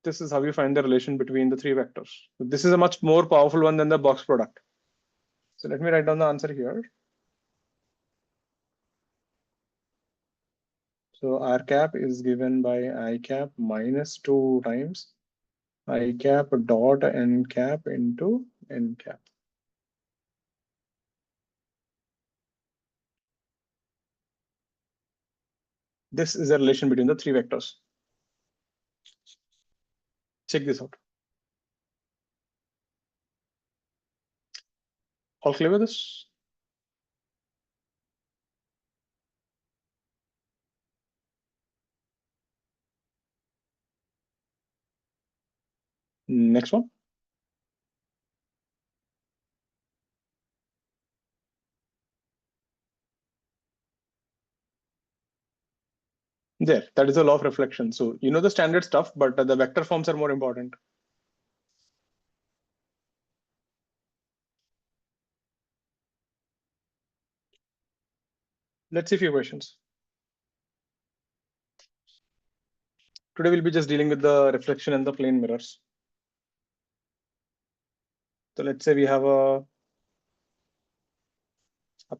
Speaker 2: This is how you find the relation between the three vectors. This is a much more powerful one than the box product. So let me write down the answer here. So R cap is given by I cap minus 2 times I cap dot N cap into N cap. This is a relation between the three vectors. Check this out. All clear with this? Next one. There, that is the law of reflection. So you know the standard stuff, but the vector forms are more important. Let's see a few questions. Today we'll be just dealing with the reflection and the plane mirrors. So let's say we have a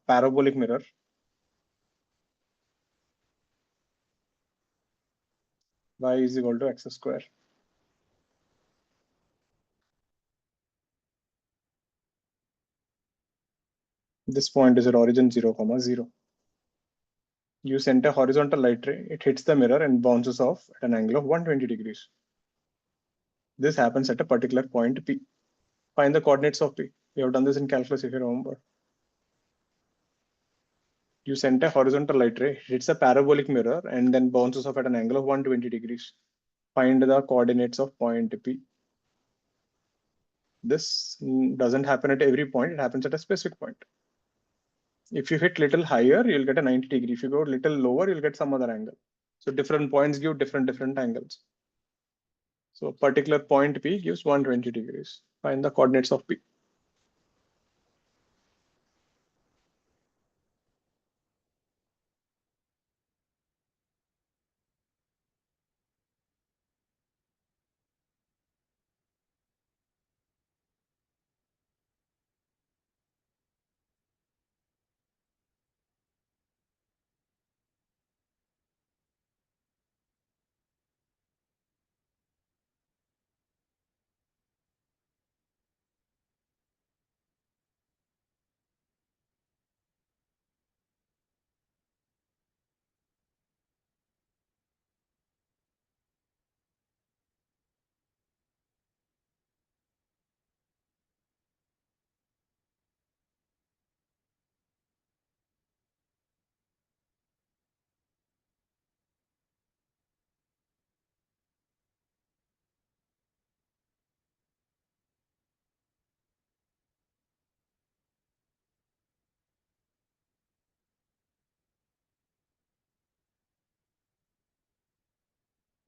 Speaker 2: parabolic mirror. Y is equal to x square. This point is at origin 0, 0. You send a horizontal light ray, it hits the mirror and bounces off at an angle of 120 degrees. This happens at a particular point P. Find the coordinates of P. We have done this in calculus if you remember. You send a horizontal light ray, hits a parabolic mirror and then bounces off at an angle of 120 degrees. Find the coordinates of point P. This doesn't happen at every point, it happens at a specific point. If you hit little higher, you'll get a 90 degree. If you go little lower, you'll get some other angle. So different points give different angles. So a particular point P gives 120 degrees. Find the coordinates of P.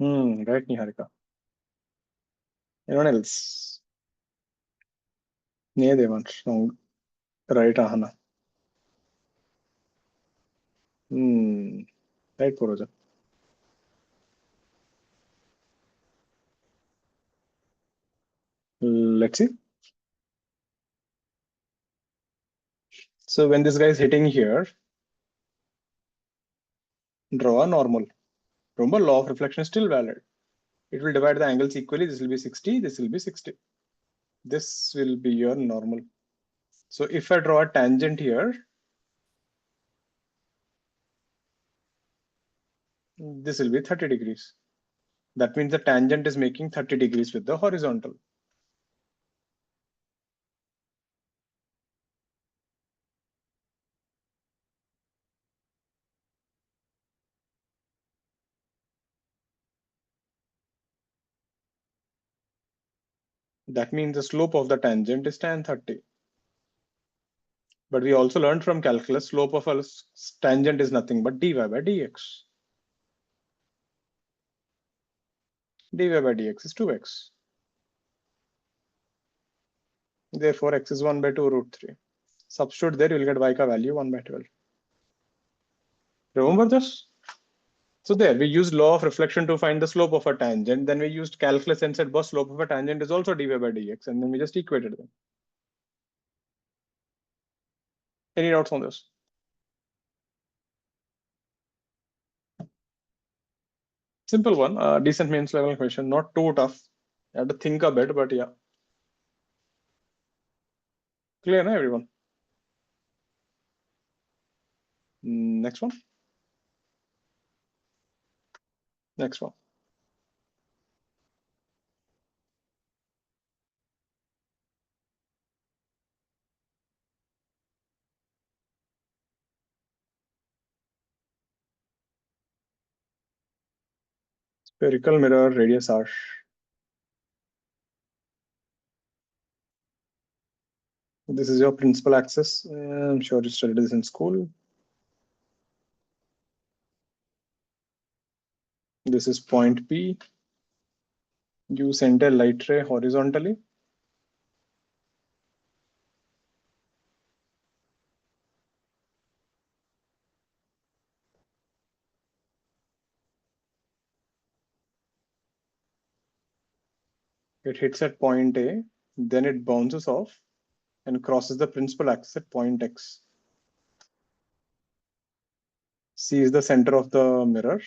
Speaker 2: Right, Niharika. Anyone else? Nee, Devansh. Wrong. Right, Ahana. Right, Poroja. Let's see. So when this guy is hitting here, draw a normal. Remember, law of reflection is still valid. It will divide the angles equally. This will be 60, this will be 60. This will be your normal. So if I draw a tangent here, this will be 30 degrees. That means the tangent is making 30 degrees with the horizontal. That means the slope of the tangent is tan 30. But we also learned from calculus, slope of a tangent is nothing but dy by dx. Dy by dx is 2x. Therefore, x is 1 by 2 root 3. Substitute there, you'll get y ka value 1 by 12. Remember this? So there, we used law of reflection to find the slope of a tangent. Then we used calculus and said, boss, slope of a tangent is also dy by dx. And then we just equated them. Any doubts on this? Simple one, decent mains level question, not too tough. You have to think a bit, but yeah. Clear, na, everyone? Next one. Next one. Spherical mirror, radius r. This is your principal axis. I'm sure you studied this in school. This is point P. You send a light ray horizontally. It hits at point A, then it bounces off and crosses the principal axis at point X. C is the center of the mirror.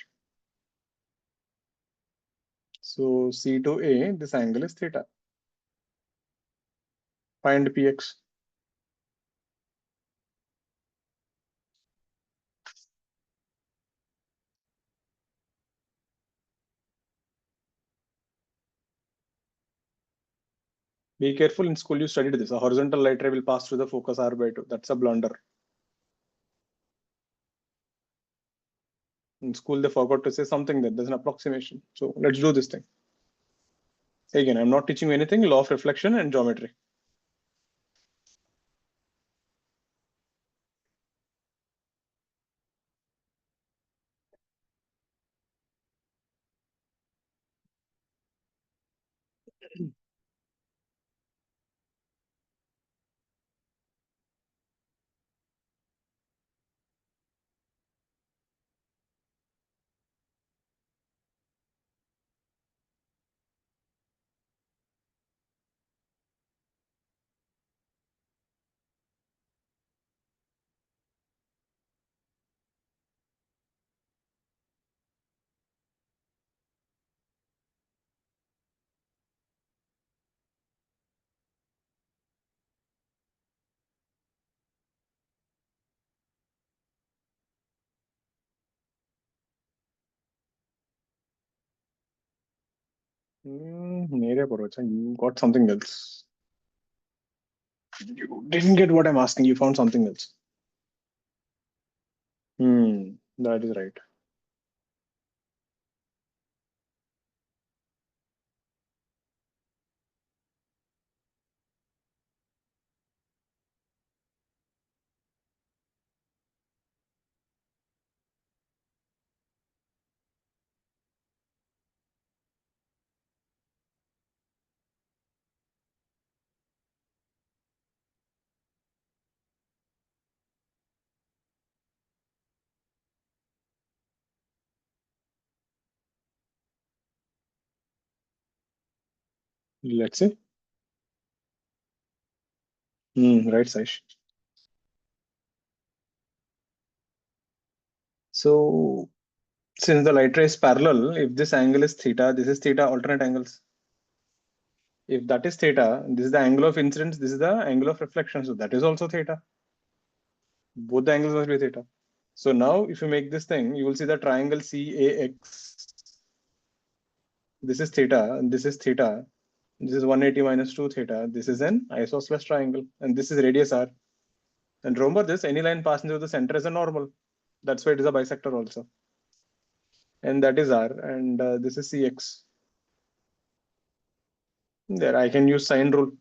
Speaker 2: So C to A, this angle is theta. Find Px. Be careful, in school you studied this. A horizontal light ray will pass through the focus r/2. That's a blunder. In school they forgot to say something that there's an approximation. So let's do this thing. Again, I'm not teaching you anything, law of reflection and geometry. You got something else. You didn't get what I'm asking. You found something else. That is right. Let's see. Right, Saish. So since the light ray is parallel, if this angle is theta, this is theta, alternate angles. If that is theta, this is the angle of incidence, this is the angle of reflection. So that is also theta. Both the angles must be theta. So now if you make this thing, you will see the triangle CAX. This is theta, and this is theta. This is 180 minus 2 theta. This is an isosceles triangle, and this is radius r. And remember this, any line passing through the center is a normal. That's why it is a bisector also. And that is r, and this is Cx. There I can use sine rule.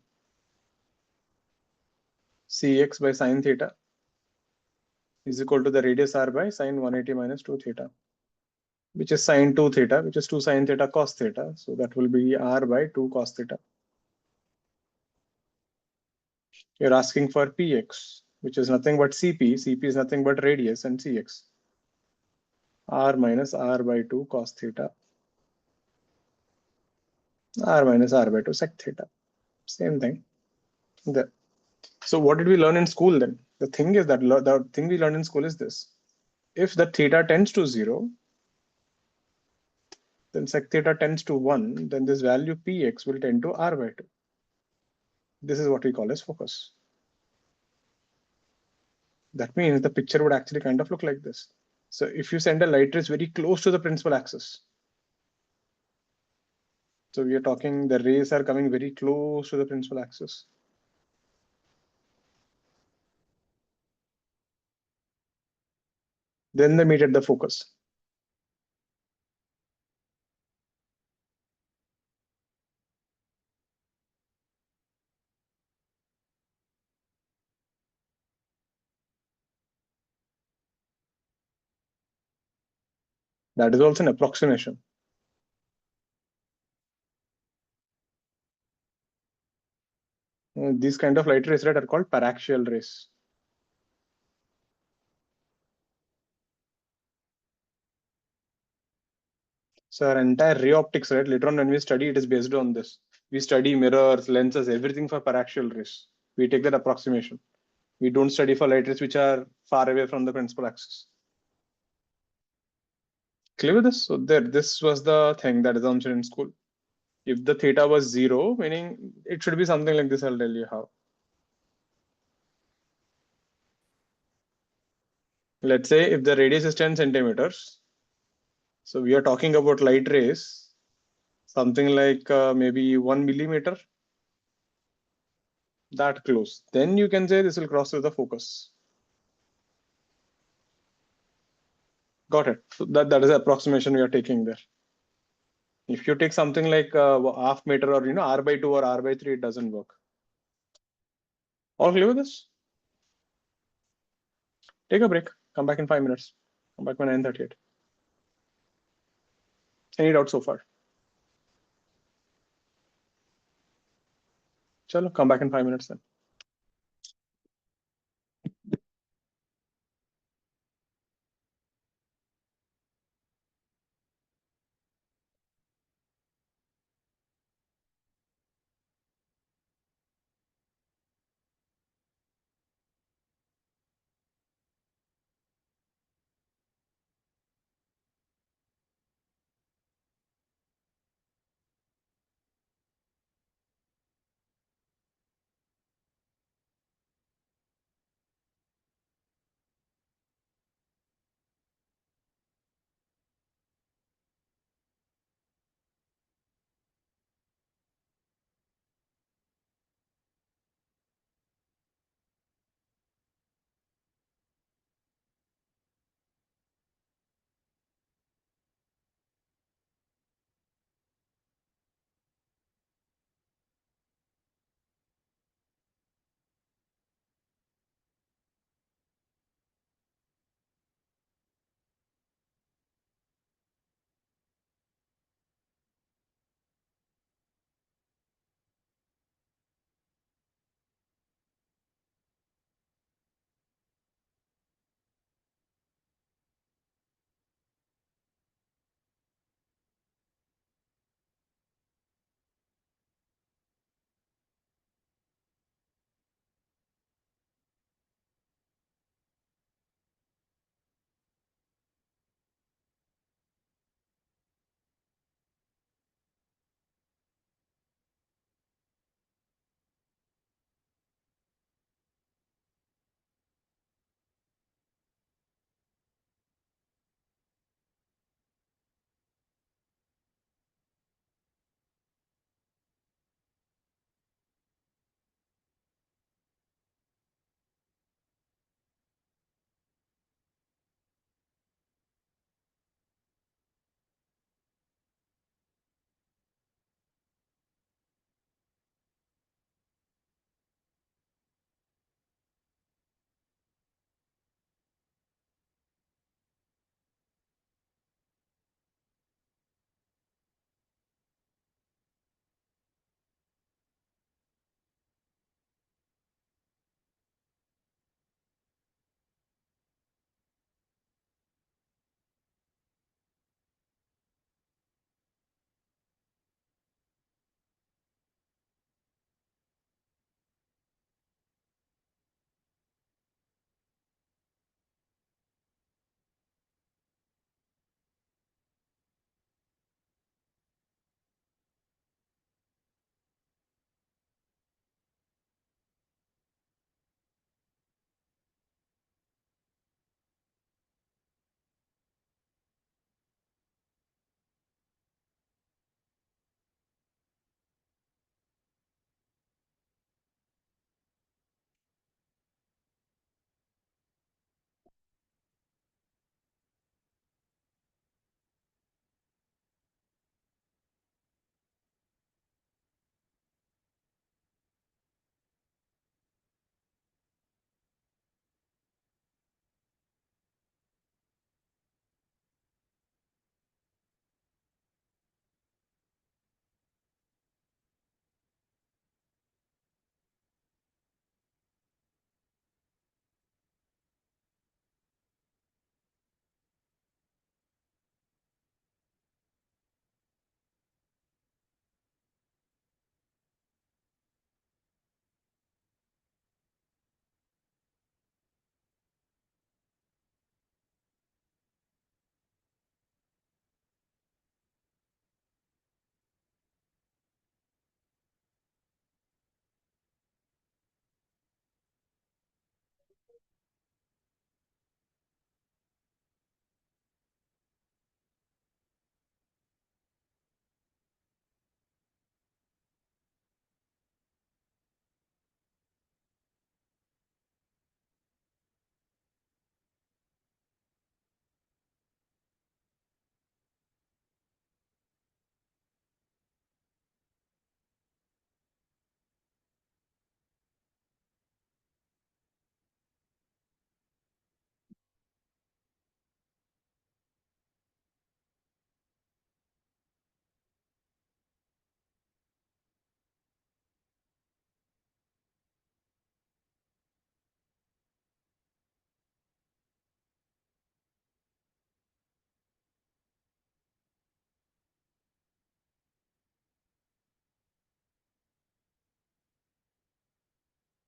Speaker 2: Cx by sine theta is equal to the radius r by sine 180 minus 2 theta, which is sine 2 theta, which is 2 sine theta cos theta. So that will be r by 2 cos theta. You're asking for Px, which is nothing but Cp. Cp is nothing but radius and Cx. R minus r by 2 cos theta. R minus r by 2 sec theta. Same thing. There. So what did we learn in school then? The thing is that the thing we learned in school is this. If the theta tends to 0, then sec theta tends to 1, then this value Px will tend to r by 2. This is what we call as focus. That means the picture would actually kind of look like this. So if you send a light rays very close to the principal axis, So we are talking the rays are coming very close to the principal axis. Then they meet at the focus. That is also an approximation. These kind of light rays, right, are called paraxial rays. So our entire ray optics, right, later on when we study, it is based on this. We study mirrors, lenses, everything for paraxial rays. We take that approximation. We don't study for light rays which are far away from the principal axis. Clear with this? So there, this was the thing that assumption in school. If the theta was zero, meaning it should be something like this, I'll tell you how. Let's say if the radius is 10 centimeters, so we are talking about light rays, something like maybe 1 millimeter, that close. Then you can say this will cross through the focus. Got it. So that is the approximation we are taking there. If you take something like half meter or r by 2 or r by 3, it doesn't work. All clear with this? Take a break. Come back in 5 minutes. Come back by 9:38. Any doubt so far? Chalo, come back in 5 minutes then.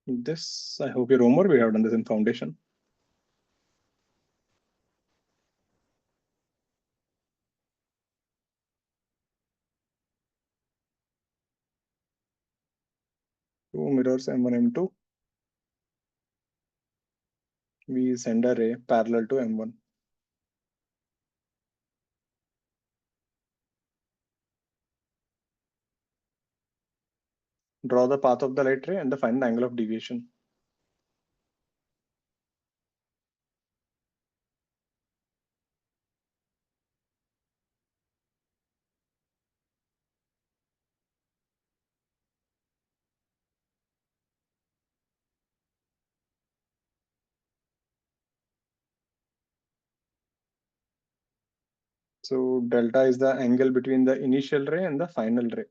Speaker 2: This, I hope you remember, we have done this in foundation. Two mirrors M1, M2. We send a ray parallel to M1. Draw the path of the light ray and the find the angle of deviation. So delta is the angle between the initial ray and the final ray.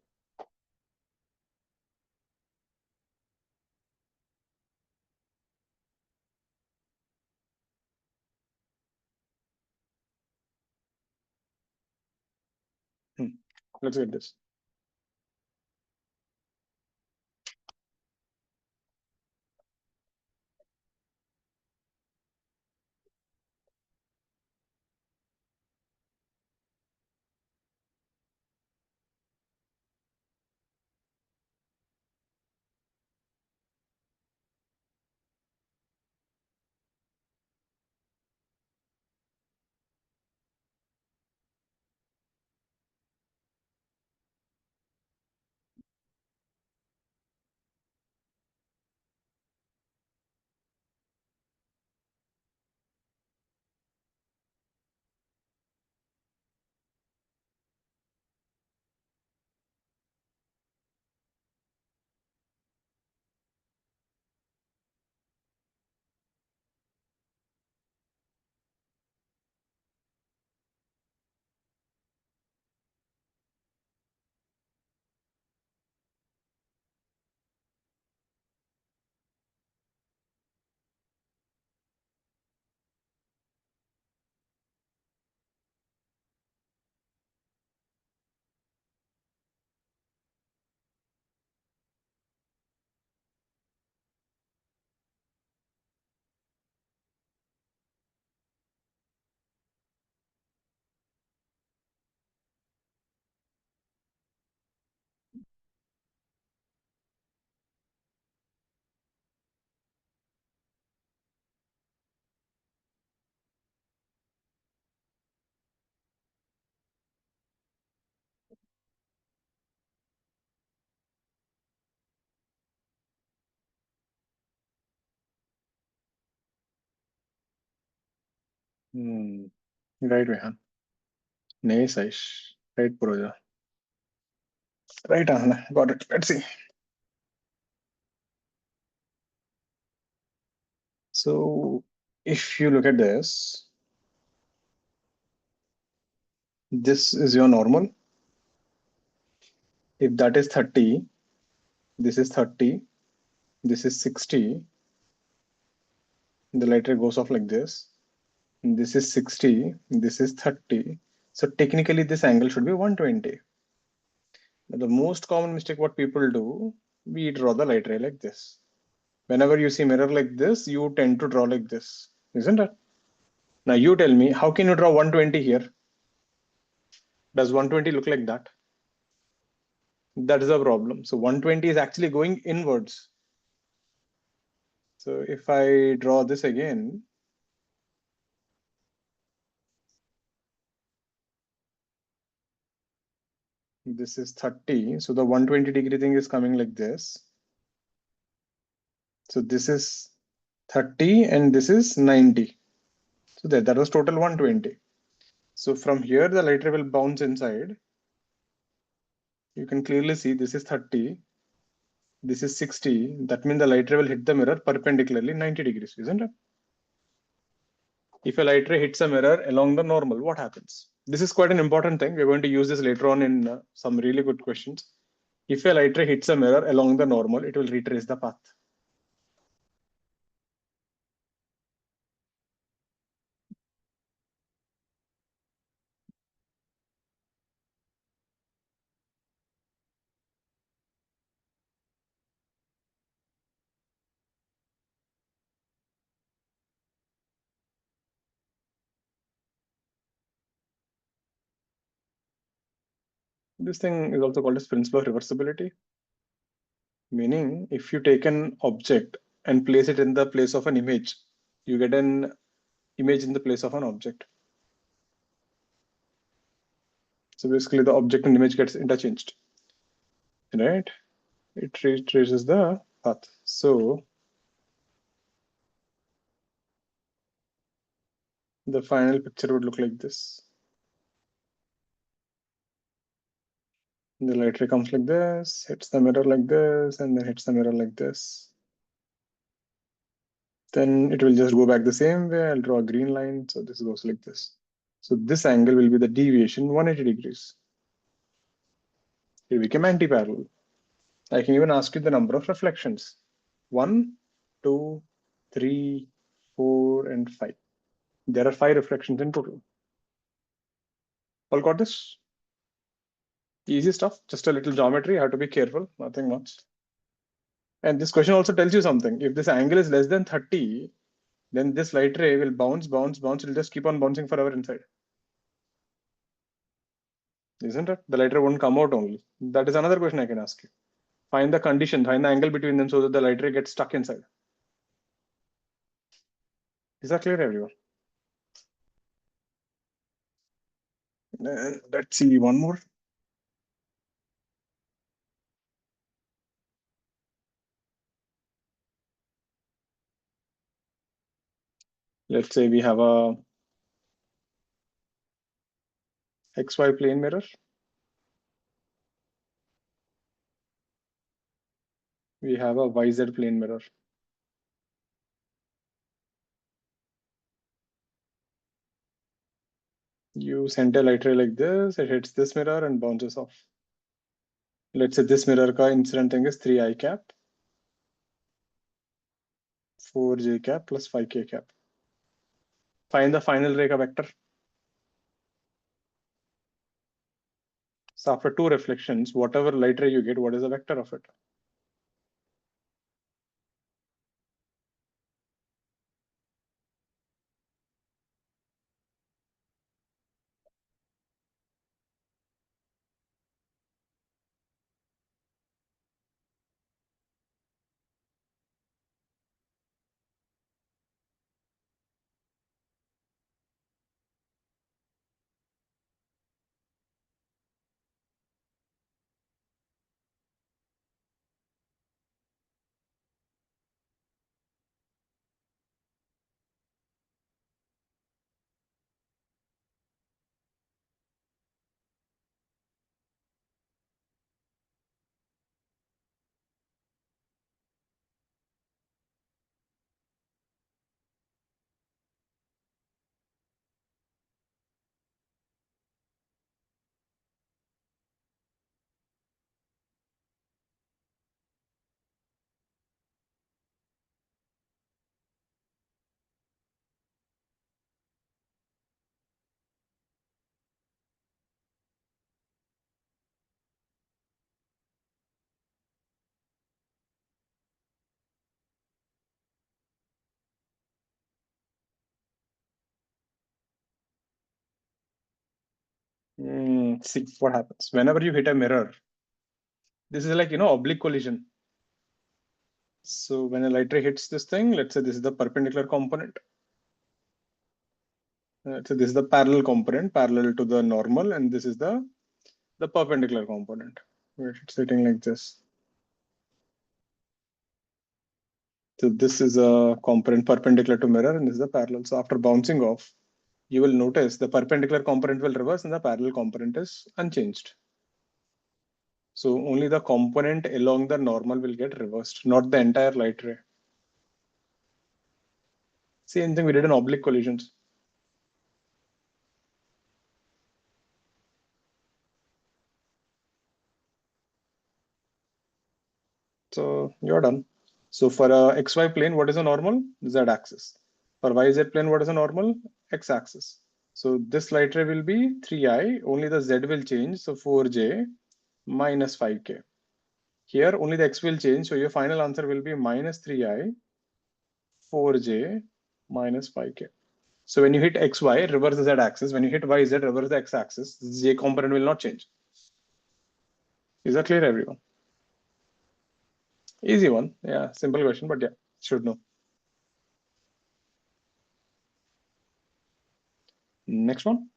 Speaker 2: Hmm. Let's get this. Hmm. Right, Rehan. Nee, Saish. Right, Puroja. Right, Ahana. Got it. Let's see. So if you look at this is your normal. If that is 30, this is 30, this is 60, the light ray goes off like this. This is 60, this is 30. So technically this angle should be 120. The most common mistake what people do, we draw the light ray like this. Whenever you see mirror like this, you tend to draw like this, isn't it? Now you tell me, how can you draw 120 here? Does 120 look like that? That is a problem. So 120 is actually going inwards. So if I draw this again, this is 30. So the 120-degree thing is coming like this. So this is 30 and this is 90. So that was total 120. So from here, the light ray will bounce inside. You can clearly see this is 30. This is 60. That means the light ray will hit the mirror perpendicularly 90 degrees, isn't it? If a light ray hits a mirror along the normal, what happens? This is quite an important thing. We're going to use this later on in some really good questions. If a light ray hits a mirror along the normal, it will retrace the path. This thing is also called as principle of reversibility. Meaning, if you take an object and place it in the place of an image, you get an image in the place of an object. So basically, the object and image gets interchanged, right? It traces the path. So the final picture would look like this. The light ray comes like this, hits the mirror like this, and then hits the mirror like this. Then it will just go back the same way. I'll draw a green line. So this goes like this. So this angle will be the deviation 180 degrees. It became anti-parallel. I can even ask you the number of reflections. 1, 2, 3, 4, and 5. There are 5 reflections in total. All got this? Easy stuff, just a little geometry. You have to be careful, nothing much. And this question also tells you something. If this angle is less than 30, then this light ray will bounce. It'll just keep on bouncing forever inside. Isn't it? The light ray won't come out only. That is another question I can ask you. Find the condition, find the angle between them so that the light ray gets stuck inside. Is that clear, everyone? And let's see one more. Let's say we have a XY plane mirror. We have a YZ plane mirror. You send a light ray like this, it hits this mirror and bounces off. Let's say this mirror ka incident thing is 3I cap, 4J cap plus 5K cap. Find the final ray ka vector. So after 2 reflections, whatever light ray you get, what is the vector of it? See what happens. Whenever you hit a mirror, this is like, oblique collision. So when a light ray hits this thing, let's say this is the perpendicular component. So this is the parallel component, parallel to the normal, and this is the perpendicular component, where it's sitting like this. So this is a component perpendicular to mirror, and this is the parallel. So after bouncing off, you will notice the perpendicular component will reverse and the parallel component is unchanged. So only the component along the normal will get reversed, not the entire light ray. Same thing we did in oblique collisions. So you're done. So for a XY plane, what is a normal? Z axis. For YZ plane, what is a normal? X axis. So this light ray will be 3I, only the Z will change. So 4J minus 5K. Here only the X will change. So your final answer will be minus 3I, 4J minus 5K. So when you hit XY, reverse the Z axis. When you hit YZ, reverse the X axis. The J component will not change. Is that clear, everyone? Easy one. Yeah, simple question, but yeah, should know. Next one.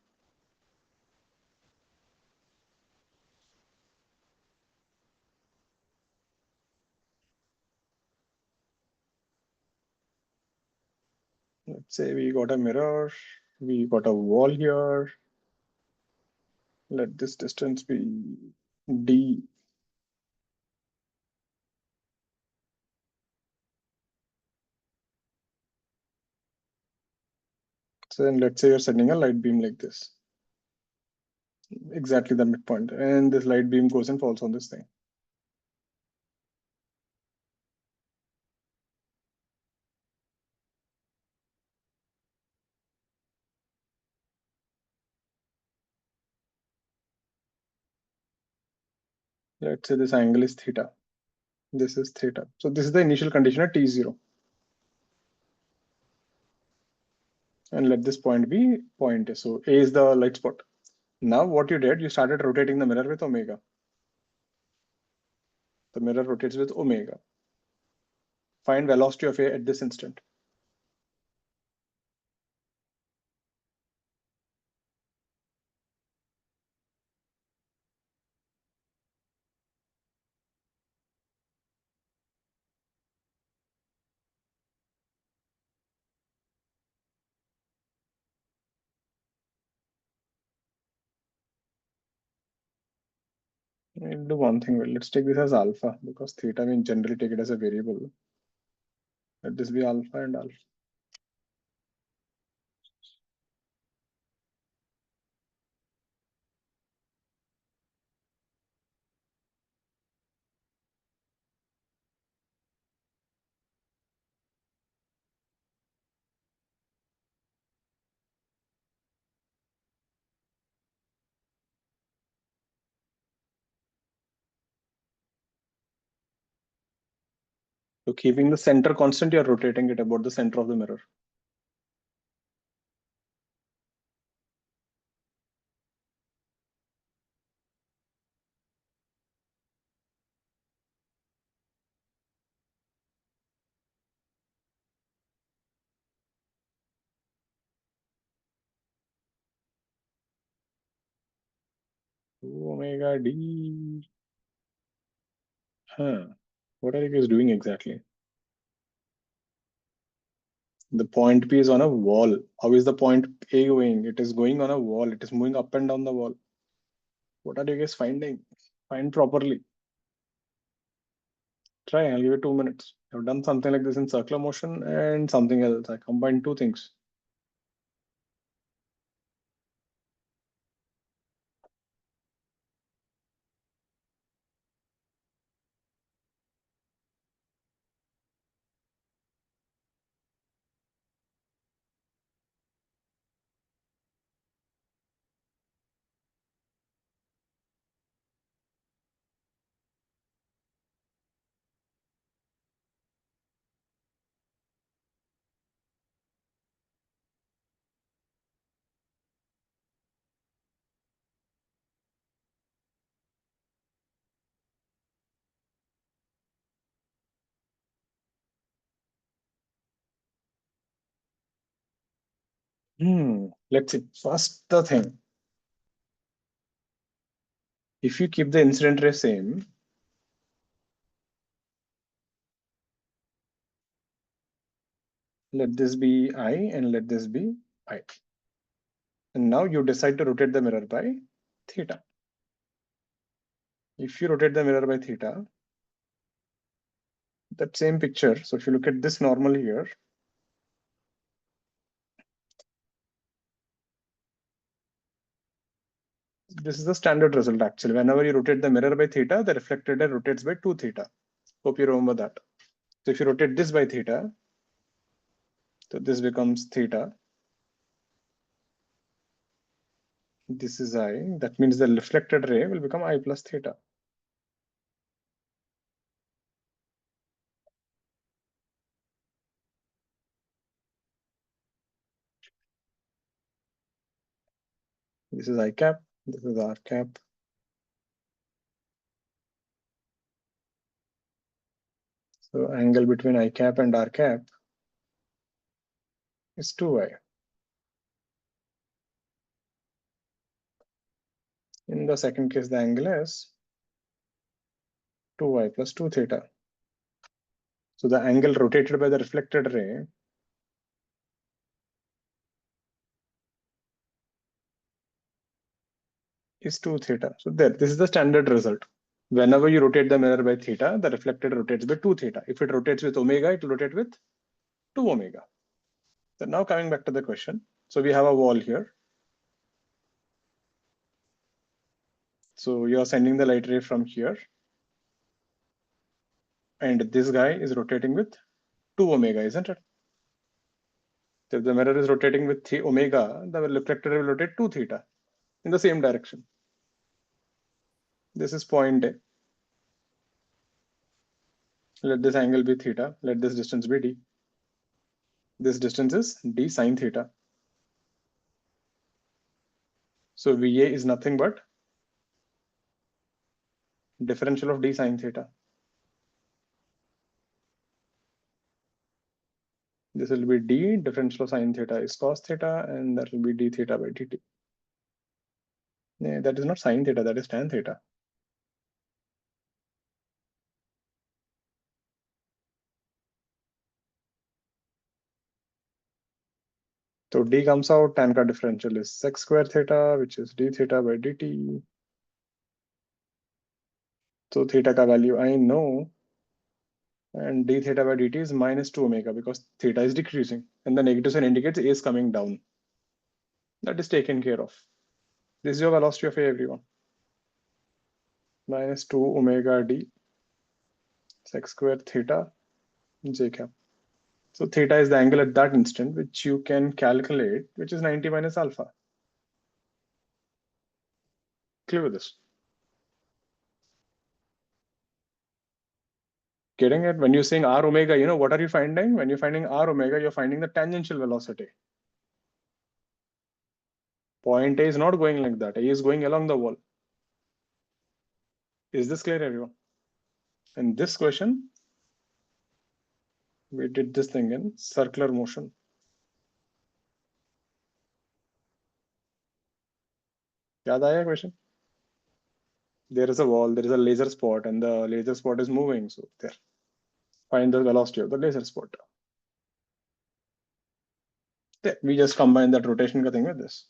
Speaker 2: Let's say we got a mirror, we got a wall here. Let this distance be D. So then let's say you're sending a light beam like this, exactly the midpoint, and this light beam goes and falls on this thing. Let's say this angle is theta. This is theta. So this is the initial condition at T0. And let this point be point A. So A is the light spot. Now what you did, you started rotating the mirror with omega. The mirror rotates with omega. Find velocity of A at this instant. We'll do one thing. Well, let's take this as alpha because theta we generally take it as a variable. Let this be alpha and alpha. So keeping the center constant, you're rotating it about the center of the mirror. Omega D. Huh. What are you guys doing exactly? The point P is on a wall. How is the point A going? It is going on a wall. It is moving up and down the wall. What are you guys finding? Find properly. Try, I'll give you 2 minutes. I've done something like this in circular motion and something else. I combined two things. Let's see. First, the thing. If you keep the incident ray same, let this be I and let this be I. And now you decide to rotate the mirror by theta. If you rotate the mirror by theta, that same picture. So if you look at this normal here, this is the standard result actually. Whenever you rotate the mirror by theta, the reflected ray rotates by 2 theta. Hope you remember that. So if you rotate this by theta, so this becomes theta. This is I. That means the reflected ray will become I plus theta. This is I cap. This is R cap. So angle between I cap and R cap is 2y. In the second case, the angle is 2y plus 2 theta. So the angle rotated by the reflected ray is 2 theta. So there, this is the standard result. Whenever you rotate the mirror by theta, the reflected rotates by 2 theta. If it rotates with omega, it will rotate with 2 omega. So now coming back to the question. So we have a wall here. So you are sending the light ray from here. And this guy is rotating with 2 omega, isn't it? So if the mirror is rotating with omega, the reflected ray will rotate 2 theta in the same direction. This is point A. Let this angle be theta. Let this distance be d. This distance is d sine theta. So VA is nothing but differential of d sine theta. This will be d, differential of sine theta is cos theta, and that will be d theta by dt. Yeah, that is not sine theta, that is tan theta. So d comes out, tan ka differential is sec square theta, which is d theta by dt. So theta ka value I know, and d theta by dt is minus 2 omega because theta is decreasing, and the negative sign indicates A is coming down. That is taken care of. This is your velocity of A, everyone. Minus 2 omega d sec square theta j cap. So theta is the angle at that instant, which you can calculate, which is 90 minus alpha. Clear with this? Getting it? When you're saying r omega, you know, what are you finding? When you're finding r omega, you're finding the tangential velocity. Point A is not going like that. A is going along the wall. Is this clear, everyone? In this question, we did this thing in circular motion. Yaad aaya question? There is a wall, there is a laser spot, and the laser spot is moving. So there, find the velocity of the laser spot. There, we just combine that rotation ka thing with this.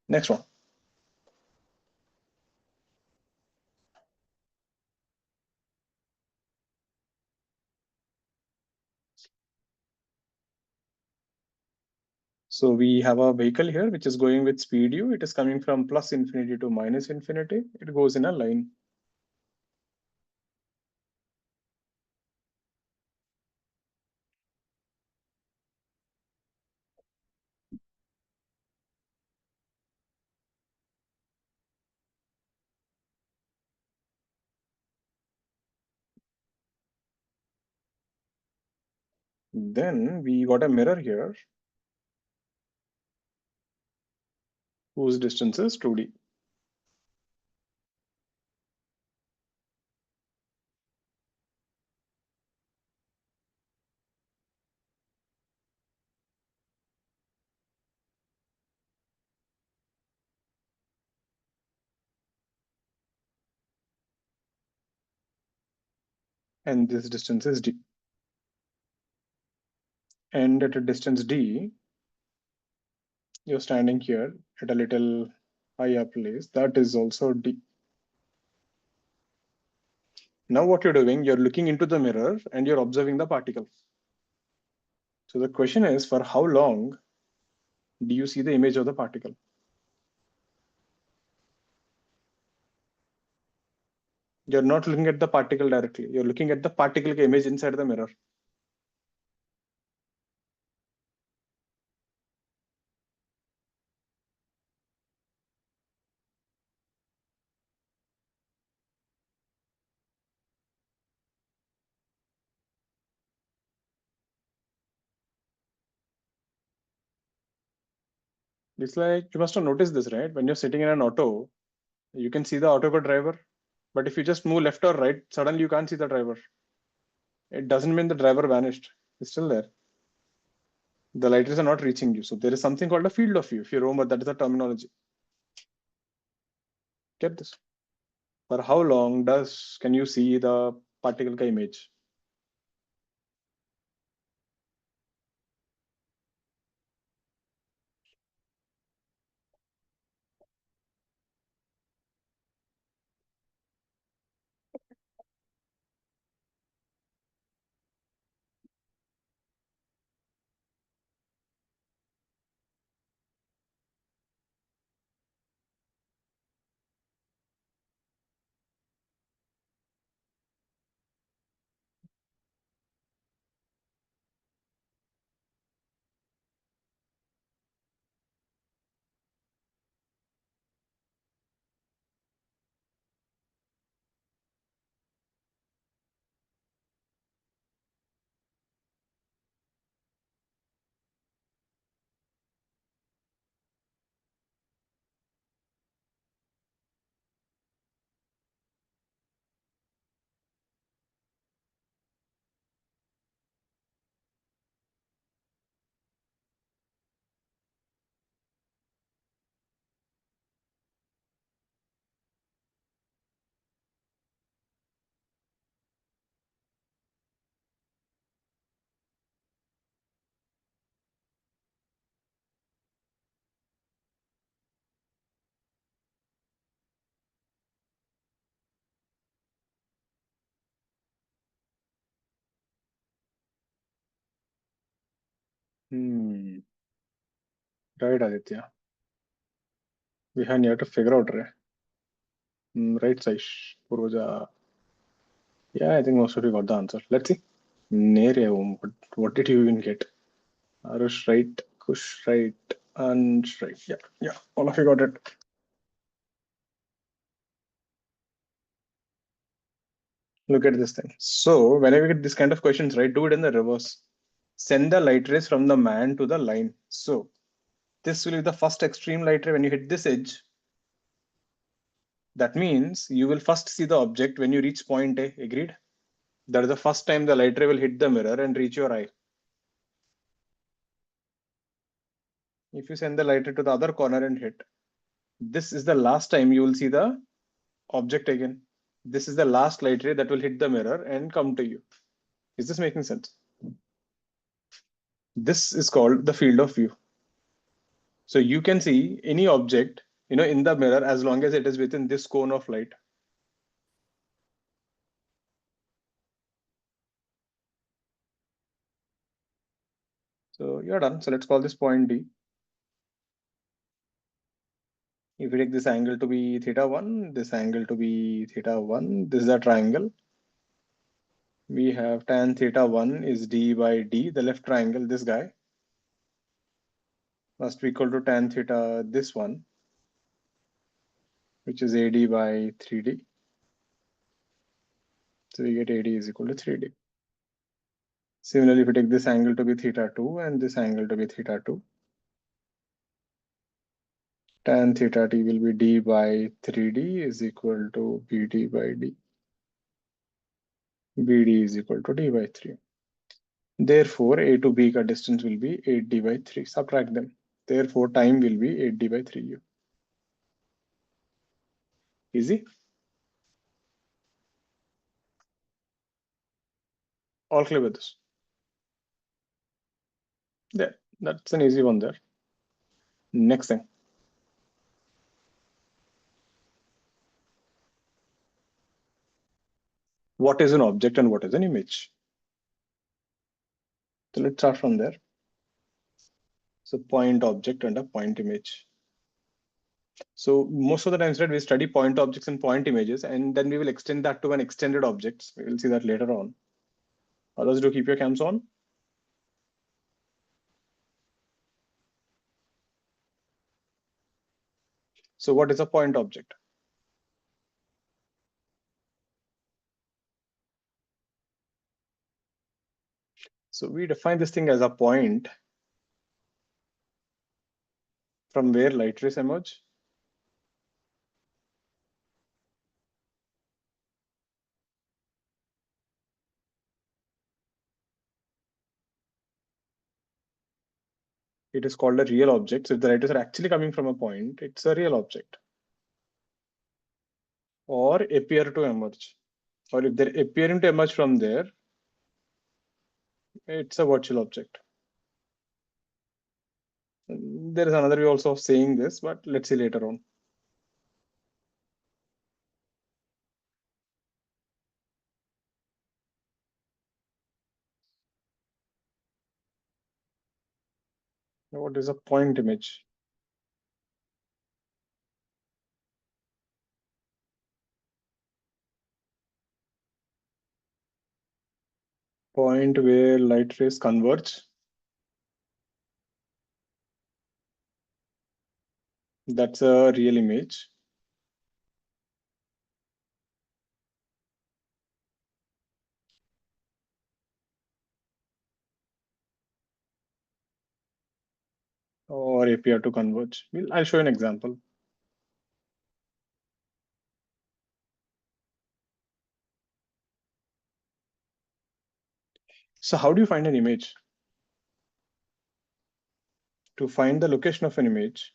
Speaker 2: Next one. So we have a vehicle here which is going with speed u. It is coming from plus infinity to minus infinity. It goes in a line. Then we got a mirror here whose distance is 2d. And this distance is d. And at a distance d, you're standing here at a little higher place. That is also d. Now what you're doing, you're looking into the mirror and you're observing the particle. So the question is, for how long do you see the image of the particle? You're not looking at the particle directly. You're looking at the particle image inside the mirror. It's like, you must have noticed this, right? When you're sitting in an auto, you can see the auto driver. But if you just move left or right, suddenly you can't see the driver. It doesn't mean the driver vanished. It's still there. The light rays are not reaching you. So there is something called a field of view. If you remember, that is the terminology. Get this. For how long can you see the particle ka image? Hmm. Right, Aditya. We have to figure out, right? Right, Saish. Purvaja. Yeah, I think most of you got the answer. Let's see. Nere, what did you even get? Arush, right. Kush, right. And right. Yeah, yeah. All of you got it. Look at this thing. So whenever you get this kind of questions, right, do it in the reverse. Send the light rays from the man to the line. So this will be the first extreme light ray when you hit this edge. That means you will first see the object when you reach point A. Agreed? That is the first time the light ray will hit the mirror and reach your eye. If you send the light ray to the other corner and hit, this is the last time you will see the object again. This is the last light ray that will hit the mirror and come to you. Is this making sense? This is called the field of view. So you can see any object, in the mirror as long as it is within this cone of light. So you're done. So let's call this point D. If we take this angle to be theta 1, this angle to be theta 1, this is a triangle. We have tan theta 1 is d by d, the left triangle, this guy, must be equal to tan theta this one, which is AD by 3D. So we get AD is equal to 3D. Similarly, if we take this angle to be theta 2 and this angle to be theta 2, tan theta t will be d by 3D is equal to BD by d. BD is equal to d by 3. Therefore, A to B ka distance will be 8d by 3. Subtract them. Therefore, time will be 8d by 3u. Easy? All clear with this? There. That's an easy one there. Next thing. What is an object and what is an image? So let's start from there. So point object and a point image. So most of the times, right, we study point objects and point images, and then we will extend that to an extended objects. We will see that later on. Others, do keep your cams on. So what is a point object? So we define this thing as a point from where light rays emerge. it is called a real object. So if the light rays are actually coming from a point, it's a real object. Or appear to emerge. Or if they're appearing to emerge from there, it's a virtual object. There is another way also of saying this, but let's see later on. What is a point image? Point where light rays converge. That's a real image. Or appear to converge. I'll show you an example. So how do you find an image? To find the location of an image,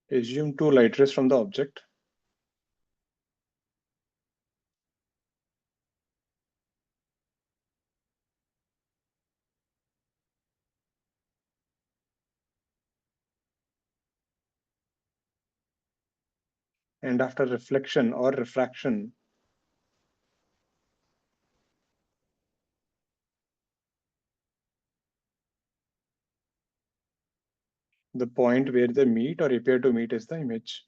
Speaker 2: assume two light rays from the object. And after reflection or refraction, the point where they meet or appear to meet is the image.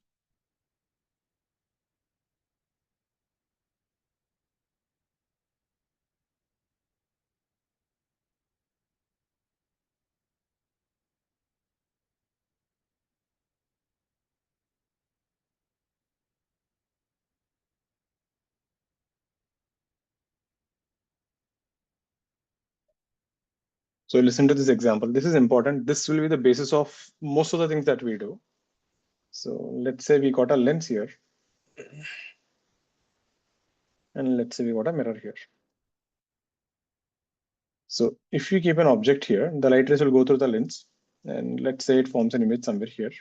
Speaker 2: So listen to this example. This is important. This will be the basis of most of the things that we do. So let's say we got a lens here. And let's say we got a mirror here. So if you keep an object here, the light rays will go through the lens. And let's say it forms an image somewhere here.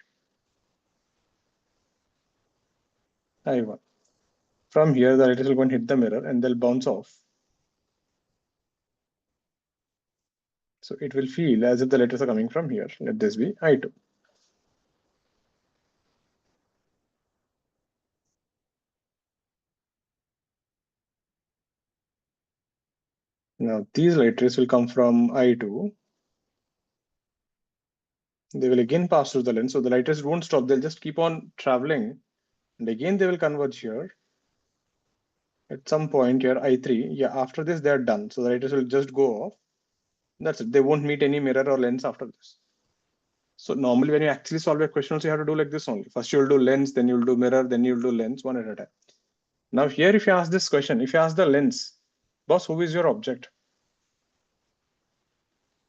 Speaker 2: I1. From here, the light rays will go and hit the mirror and they'll bounce off. So it will feel as if the light rays are coming from here. Let this be I2. Now these light rays will come from I2. They will again pass through the lens. So the light rays won't stop. They'll just keep on traveling. And again, they will converge here. At some point here, I3. Yeah, after this, they're done. So the light rays will just go off. That's it. They won't meet any mirror or lens after this. So normally when you actually solve a question, also you have to do like this only. First you'll do lens, then you'll do mirror, then you'll do lens, one at a time. Now here, if you ask this question, if you ask the lens, boss, who is your object?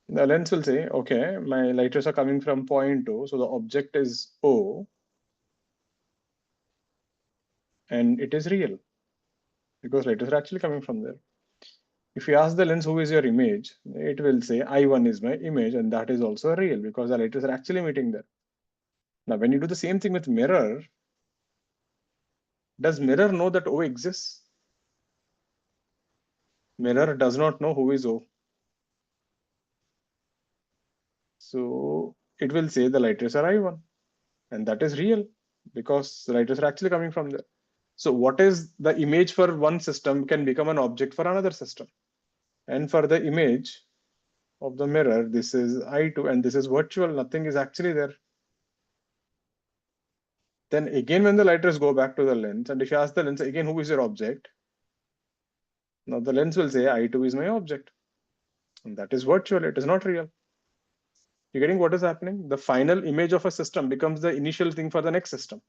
Speaker 2: The lens will say, okay, my light rays are coming from point O, so the object is O, and it is real because light rays are actually coming from there. If you ask the lens who is your image, it will say I1 is my image, and that is also real because the light rays are actually meeting there. Now, when you do the same thing with mirror, does mirror know that O exists? Mirror does not know who is O. So it will say the light rays are I1, and that is real because the light rays are actually coming from there. So what is the image for one system can become an object for another system. And for the image of the mirror, this is I2 and this is virtual, nothing is actually there. Then again, when the light rays go back to the lens, and if you ask the lens again, who is your object? Now the lens will say I2 is my object. And that is virtual, it is not real. You're getting what is happening? The final image of a system becomes the initial thing for the next system.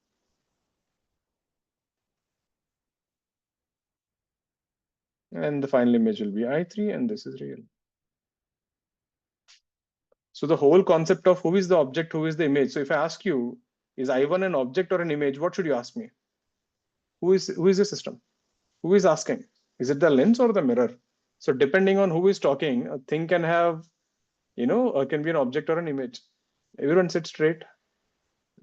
Speaker 2: and the final image will be I3, and this is real. So the whole concept of who is the object, who is the image. So if I ask you, is I1 an object or an image? What should you ask me? Who is the system? Who is asking? Is it the lens or the mirror? So depending on who is talking, a thing can have, can be an object or an image. Everyone sit straight.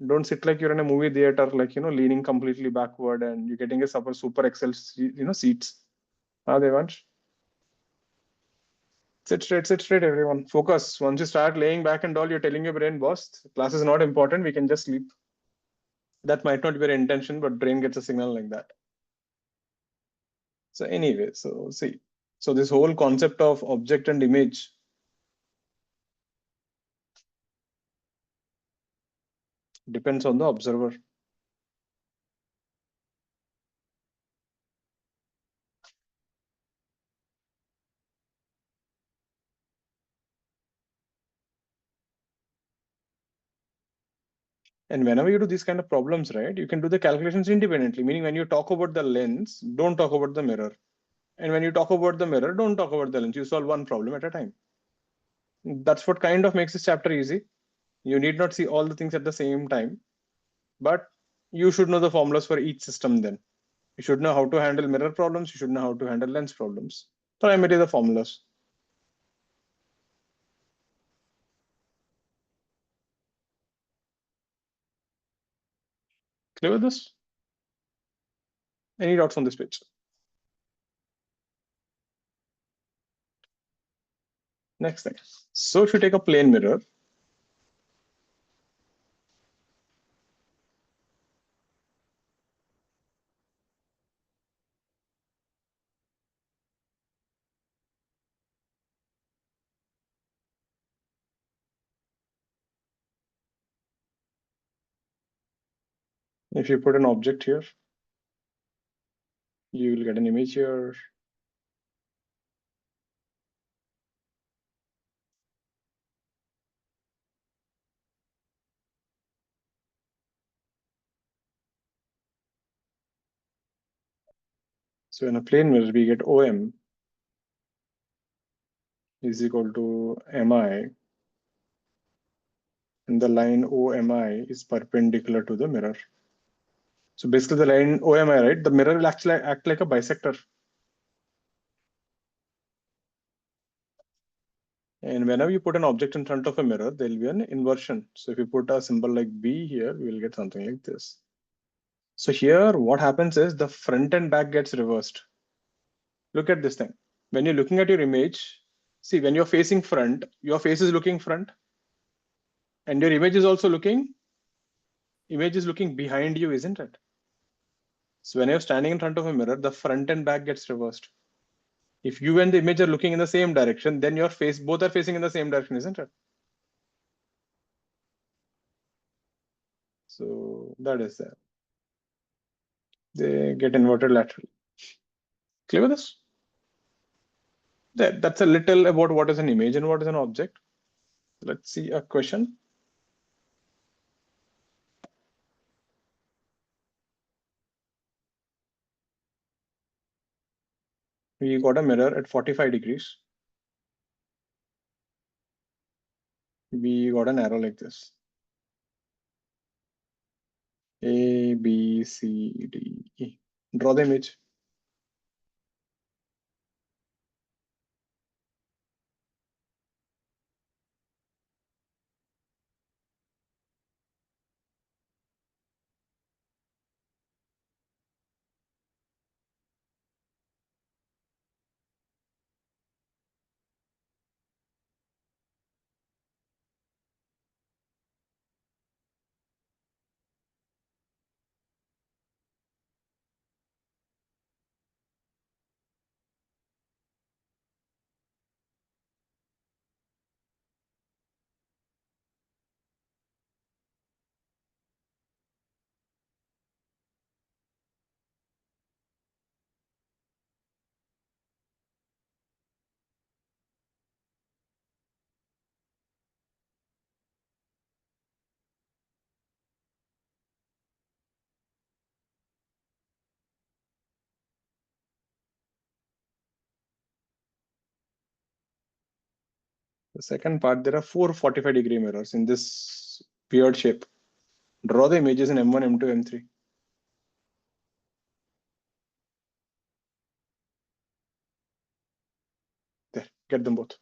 Speaker 2: Don't sit like you're in a movie theater, like, leaning completely backward and you're getting a super excel, seats. Devansh? Sit straight, everyone. Focus. Once you start laying back and all, you're telling your brain, boss, class is not important. We can just sleep. That might not be your intention, but brain gets a signal like that. So anyway, so see, so this whole concept of object and image depends on the observer. And whenever you do these kind of problems, right, you can do the calculations independently. Meaning, when you talk about the lens, don't talk about the mirror. And when you talk about the mirror, don't talk about the lens. You solve one problem at a time. That's what kind of makes this chapter easy. You need not see all the things at the same time, but you should know the formulas for each system then. You should know how to handle mirror problems. You should know how to handle lens problems. Primarily the formulas. Clear with this? Any doubts on this page? Next thing. So if you take a plane mirror, if you put an object here, you will get an image here. So in a plane mirror, we get OM is equal to MI, and the line OMI is perpendicular to the mirror. So basically the line OMI, right? The mirror will actually act like a bisector. And whenever you put an object in front of a mirror, there will be an inversion. So if you put a symbol like B here, we will get something like this. So here, what happens is the front and back gets reversed. Look at this thing. When you're looking at your image, see, when you're facing front, your face is looking front, and your image is also image is looking behind you, isn't it? So when you're standing in front of a mirror, the front and back gets reversed. If you and the image are looking in the same direction, then your face, both are facing in the same direction, isn't it? So that is there. They get inverted laterally. Clear with this? That's a little about what is an image and what is an object. Let's see a question. We got a mirror at 45 degrees. We got an arrow like this. A, B, C, D, E. Draw the image. The second part, there are 4 45-degree mirrors in this weird shape. Draw the images in M1, M2, M3. There, get them both.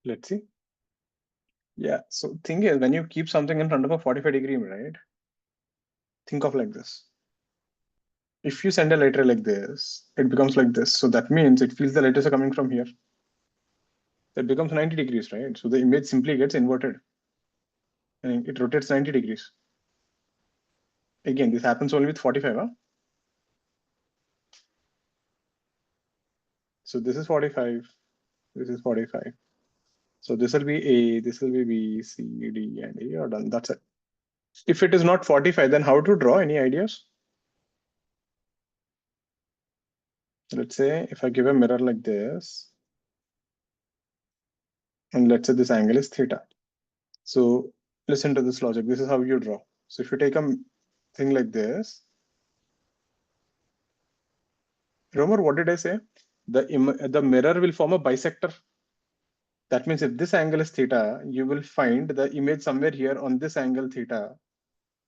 Speaker 2: Let's see. Yeah, so thing is, when you keep something in front of a 45-degree, right? Think of like this. If you send a light ray like this, it becomes like this. So that means it feels the light rays are coming from here. That becomes 90 degrees, right? So the image simply gets inverted and it rotates 90 degrees. Again, this happens only with 45, huh? So this is 45, this is 45. So this will be A, this will be B, C, D, and E are done. That's it. If it is not 45, then how to draw? Any ideas? Let's say if I give a mirror like this, and let's say this angle is theta. So listen to this logic. This is how you draw. So if you take a thing like this, remember what did I say? The mirror will form a bisector. That means if this angle is theta, you will find the image somewhere here on this angle theta,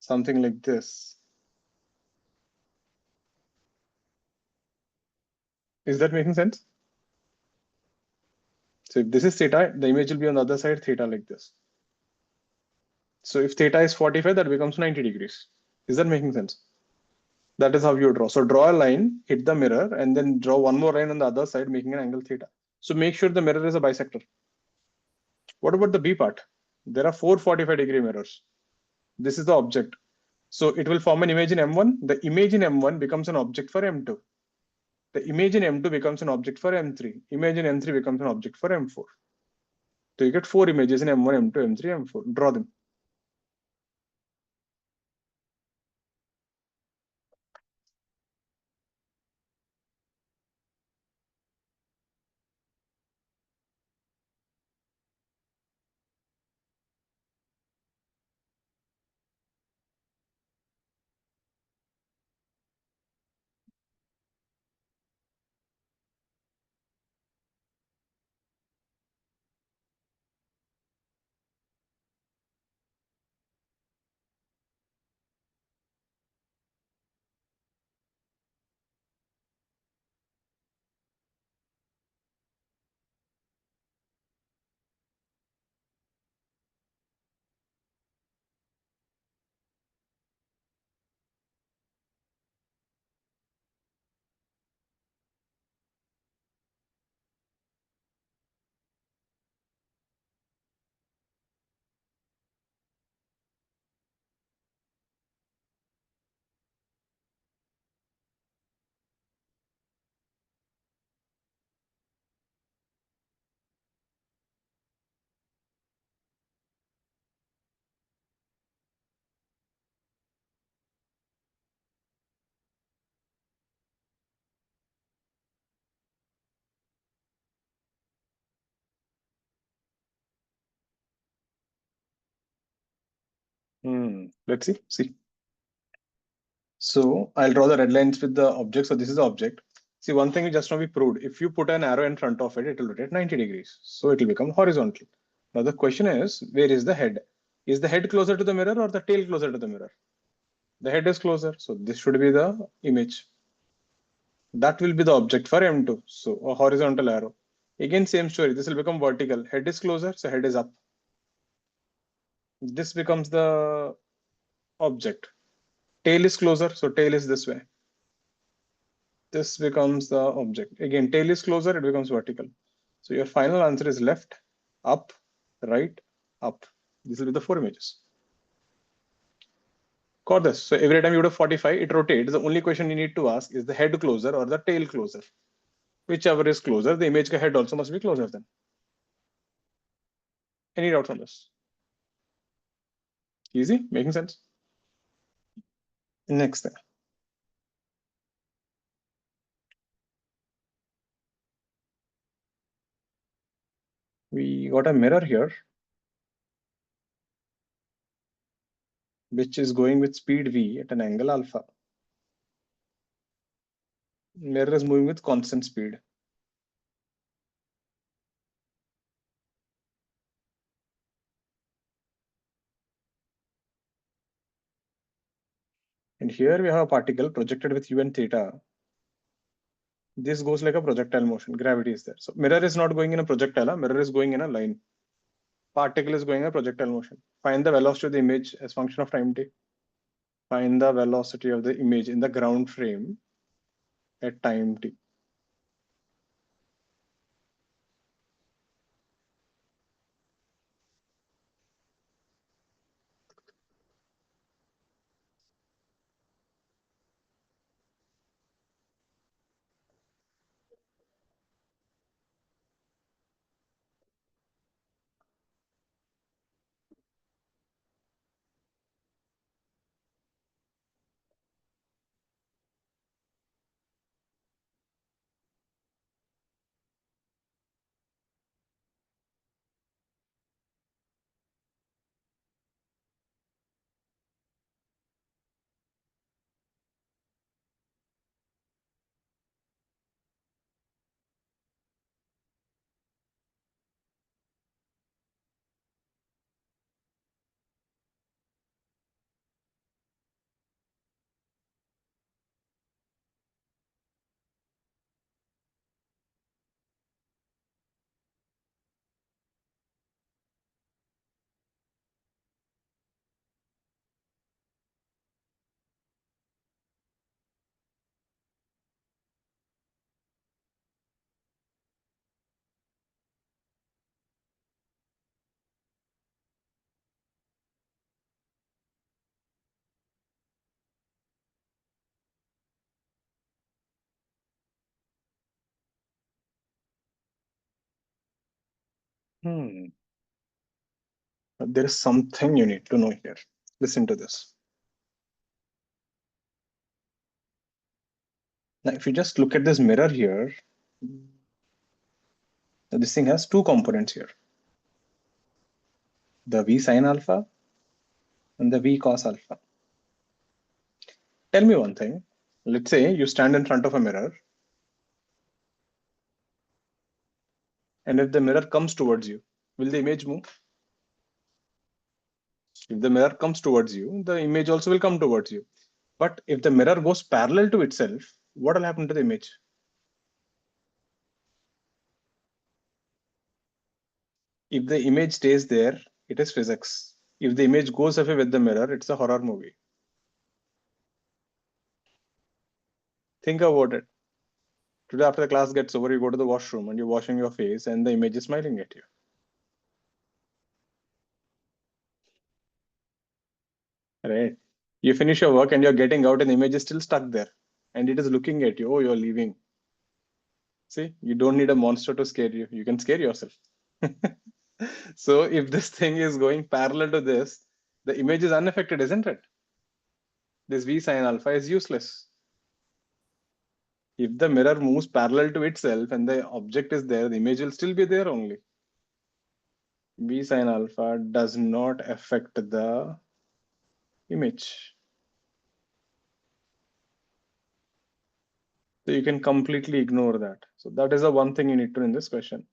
Speaker 2: something like this. Is that making sense? So if this is theta, the image will be on the other side theta like this. So if theta is 45, that becomes 90 degrees. Is that making sense? That is how you draw. So draw a line, hit the mirror, and then draw one more line on the other side, making an angle theta. So make sure the mirror is a bisector. What about the B part? There are 4 45-degree mirrors. This is the object. So it will form an image in M1. The image in M1 becomes an object for M2. The image in M2 becomes an object for M3. Image in M3 becomes an object for M4. So you get 4 images in M1, M2, M3, M4. Draw them. Let's see. See. So I'll draw the red lines with the object. So this is the object. See, one thing just now we proved. If you put an arrow in front of it, it will rotate 90 degrees. So it will become horizontal. Now the question is, where is the head? Is the head closer to the mirror or the tail closer to the mirror? The head is closer, so this should be the image. That will be the object for M2. So a horizontal arrow. Again, same story. This will become vertical. Head is closer, so head is up. This becomes the object. Tail is closer, so tail is this way. This becomes the object. Again, tail is closer, it becomes vertical. So your final answer is left, up, right, up. This will be the 4 images. Got this. So every time you do 45, it rotates. The only question you need to ask is the head closer or the tail closer. Whichever is closer, the image head also must be closer then. Any doubts on this? Easy? Making sense? Next thing. We got a mirror here, which is going with speed v at an angle alpha. Mirror is moving with constant speed. And here we have a particle projected with u and theta. This goes like a projectile motion. Gravity is there. So mirror is not going in a projectile. Mirror is going in a line. Particle is going in a projectile motion. Find the velocity of the image as function of time t. Find the velocity of the image in the ground frame at time t. There is something you need to know here. Listen to this. Now, if you just look at this mirror here, this thing has two components here. The V sine alpha and the V cos alpha. Tell me one thing. Let's say you stand in front of a mirror, and if the mirror comes towards you, will the image move? If the mirror comes towards you, the image also will come towards you. But if the mirror goes parallel to itself, what will happen to the image? If the image stays there, it is physics. If the image goes away with the mirror, it's a horror movie. Think about it. Today, after the class gets over, you go to the washroom and you're washing your face, and the image is smiling at you. Right? You finish your work and you're getting out, and the image is still stuck there, and it is looking at you. Oh, you're leaving. See, you don't need a monster to scare you. You can scare yourself. So if this thing is going parallel to this, the image is unaffected, isn't it? This V sine alpha is useless. If the mirror moves parallel to itself and the object is there, the image will still be there only. V sine alpha does not affect the image. So you can completely ignore that. So that is the one thing you need to know in this question.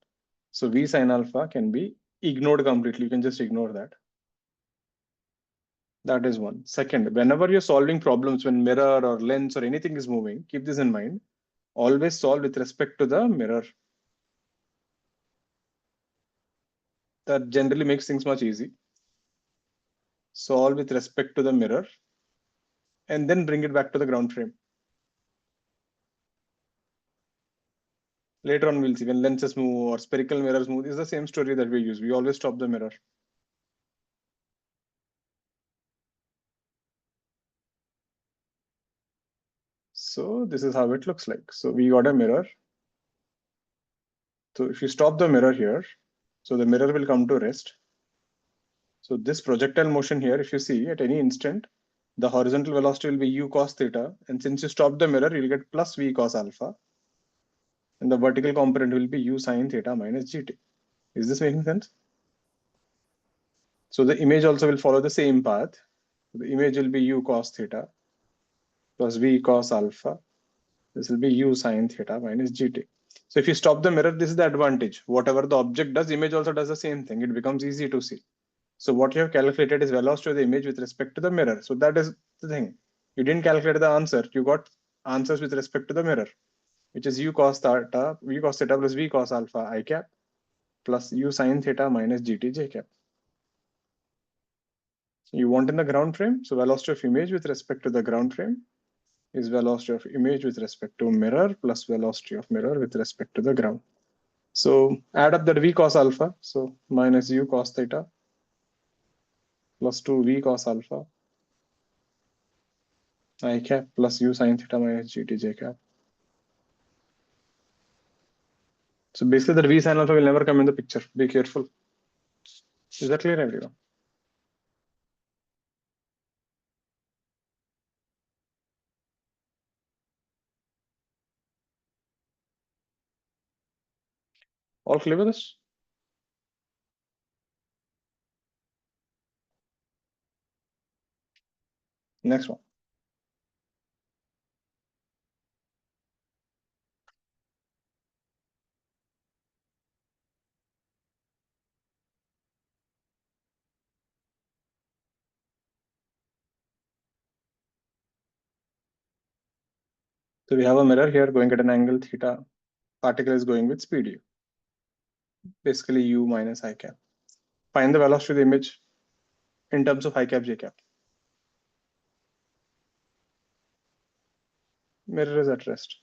Speaker 2: So V sine alpha can be ignored completely. You can just ignore that. That is one. Second, whenever you're solving problems when mirror or lens or anything is moving, keep this in mind. Always solve with respect to the mirror. That generally makes things much easy. Solve with respect to the mirror and then bring it back to the ground frame. Later on, we'll see when lenses move or spherical mirrors move. It's the same story that we use. We always stop the mirror. So this is how it looks like. So we got a mirror. So if you stop the mirror here, so the mirror will come to rest. So this projectile motion here, if you see at any instant, the horizontal velocity will be u cos theta. And since you stop the mirror, you'll get plus v cos alpha. And the vertical component will be u sine theta minus gt. Is this making sense? So the image also will follow the same path. The image will be u cos theta plus v cos alpha. This will be u sine theta minus gt. So if you stop the mirror, this is the advantage. Whatever the object does, image also does the same thing. It becomes easy to see. So what you have calculated is velocity of the image with respect to the mirror. So that is the thing. You didn't calculate the answer. You got answers with respect to the mirror, which is u cos theta, v cos theta plus v cos alpha I cap plus u sine theta minus gt j cap. You want in the ground frame. So velocity of image with respect to the ground frame is velocity of image with respect to mirror plus velocity of mirror with respect to the ground. So add up that v cos alpha. So minus u cos theta plus 2v cos alpha I cap plus u sine theta minus gt j cap. So basically the v sine alpha will never come in the picture. Be careful. Is that clear, everyone? All clear with this? Next one. So we have a mirror here going at an angle theta. Particle is going with speed u. Basically u minus I cap. Find the velocity of the image in terms of I cap j cap. Mirror is at rest.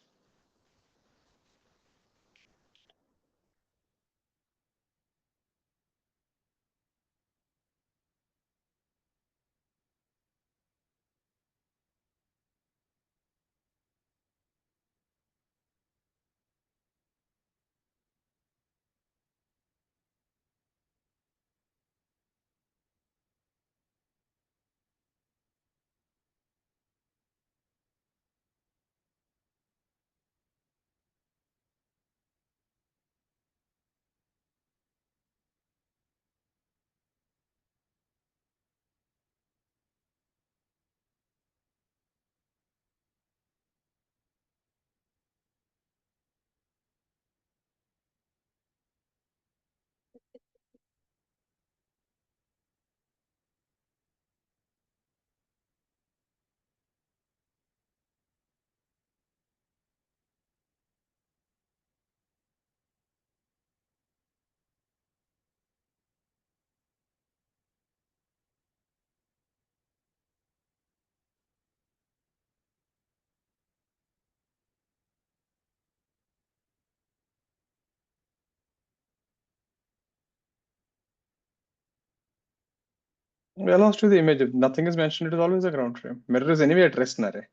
Speaker 2: Velocity of the image, if nothing is mentioned, it is always a ground frame. Mirror is anyway at rest, nare.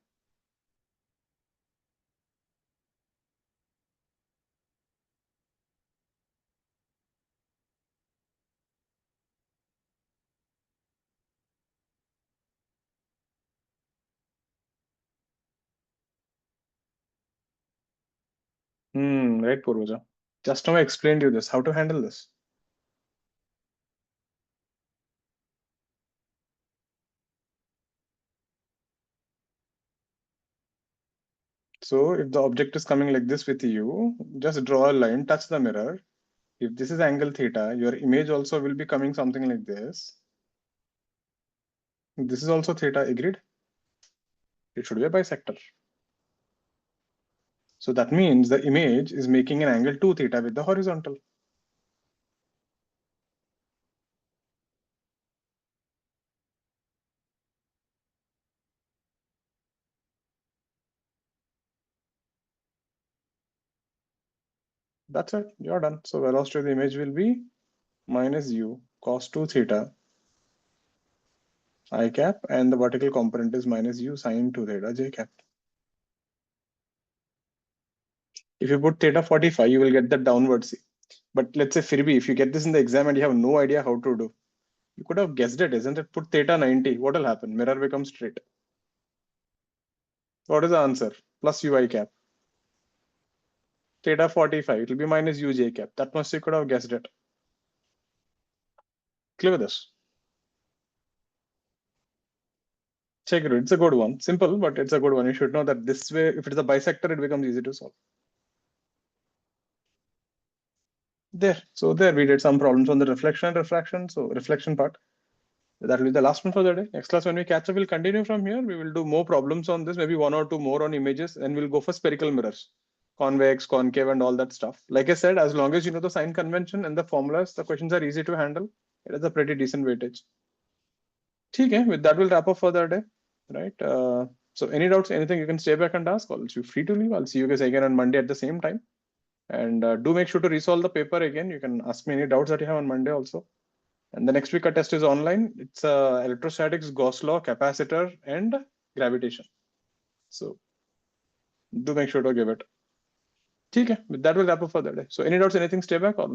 Speaker 2: Right, Purvaja. Just now I explained you this, how to handle this. So if the object is coming like this with you, just draw a line, touch the mirror. If this is angle theta, your image also will be coming something like this. This is also theta, agreed? It should be a bisector. So that means the image is making an angle 2 theta with the horizontal. That's it, you're done. So velocity of the image will be minus u cos 2 theta I cap, and the vertical component is minus u sine 2 theta j cap. If you put theta 45, you will get the downward C. But let's say Firbi, if you get this in the exam and you have no idea how to do, you could have guessed it, isn't it? Put theta 90. What will happen? Mirror becomes straight. What is the answer? Plus ui cap. Theta 45. It will be minus uj cap. That much you could have guessed it. Clear with this? Check it. It's a good one. Simple, but it's a good one. You should know that this way, if it's a bisector, it becomes easy to solve. There. So there we did some problems on the reflection and refraction. So reflection part. That will be the last one for the day. Next class, when we catch up, we'll continue from here. We will do more problems on this, maybe one or two more on images, and we'll go for spherical mirrors, convex, concave, and all that stuff. Like I said, as long as you know the sign convention and the formulas, the questions are easy to handle. It is a pretty decent weightage. Okay, with that, we'll wrap up for the day, right? So any doubts, anything you can stay back and ask, or you're free to leave. I'll see you guys again on Monday at the same time. And do make sure to resolve the paper again. You can ask me any doubts that you have on Monday also. And the next week our test is online. It's electrostatics, Gauss law, capacitor, and gravitation. So do make sure to give it. Okay, with that we'll wrap up for the day. So any doubts, anything, stay back or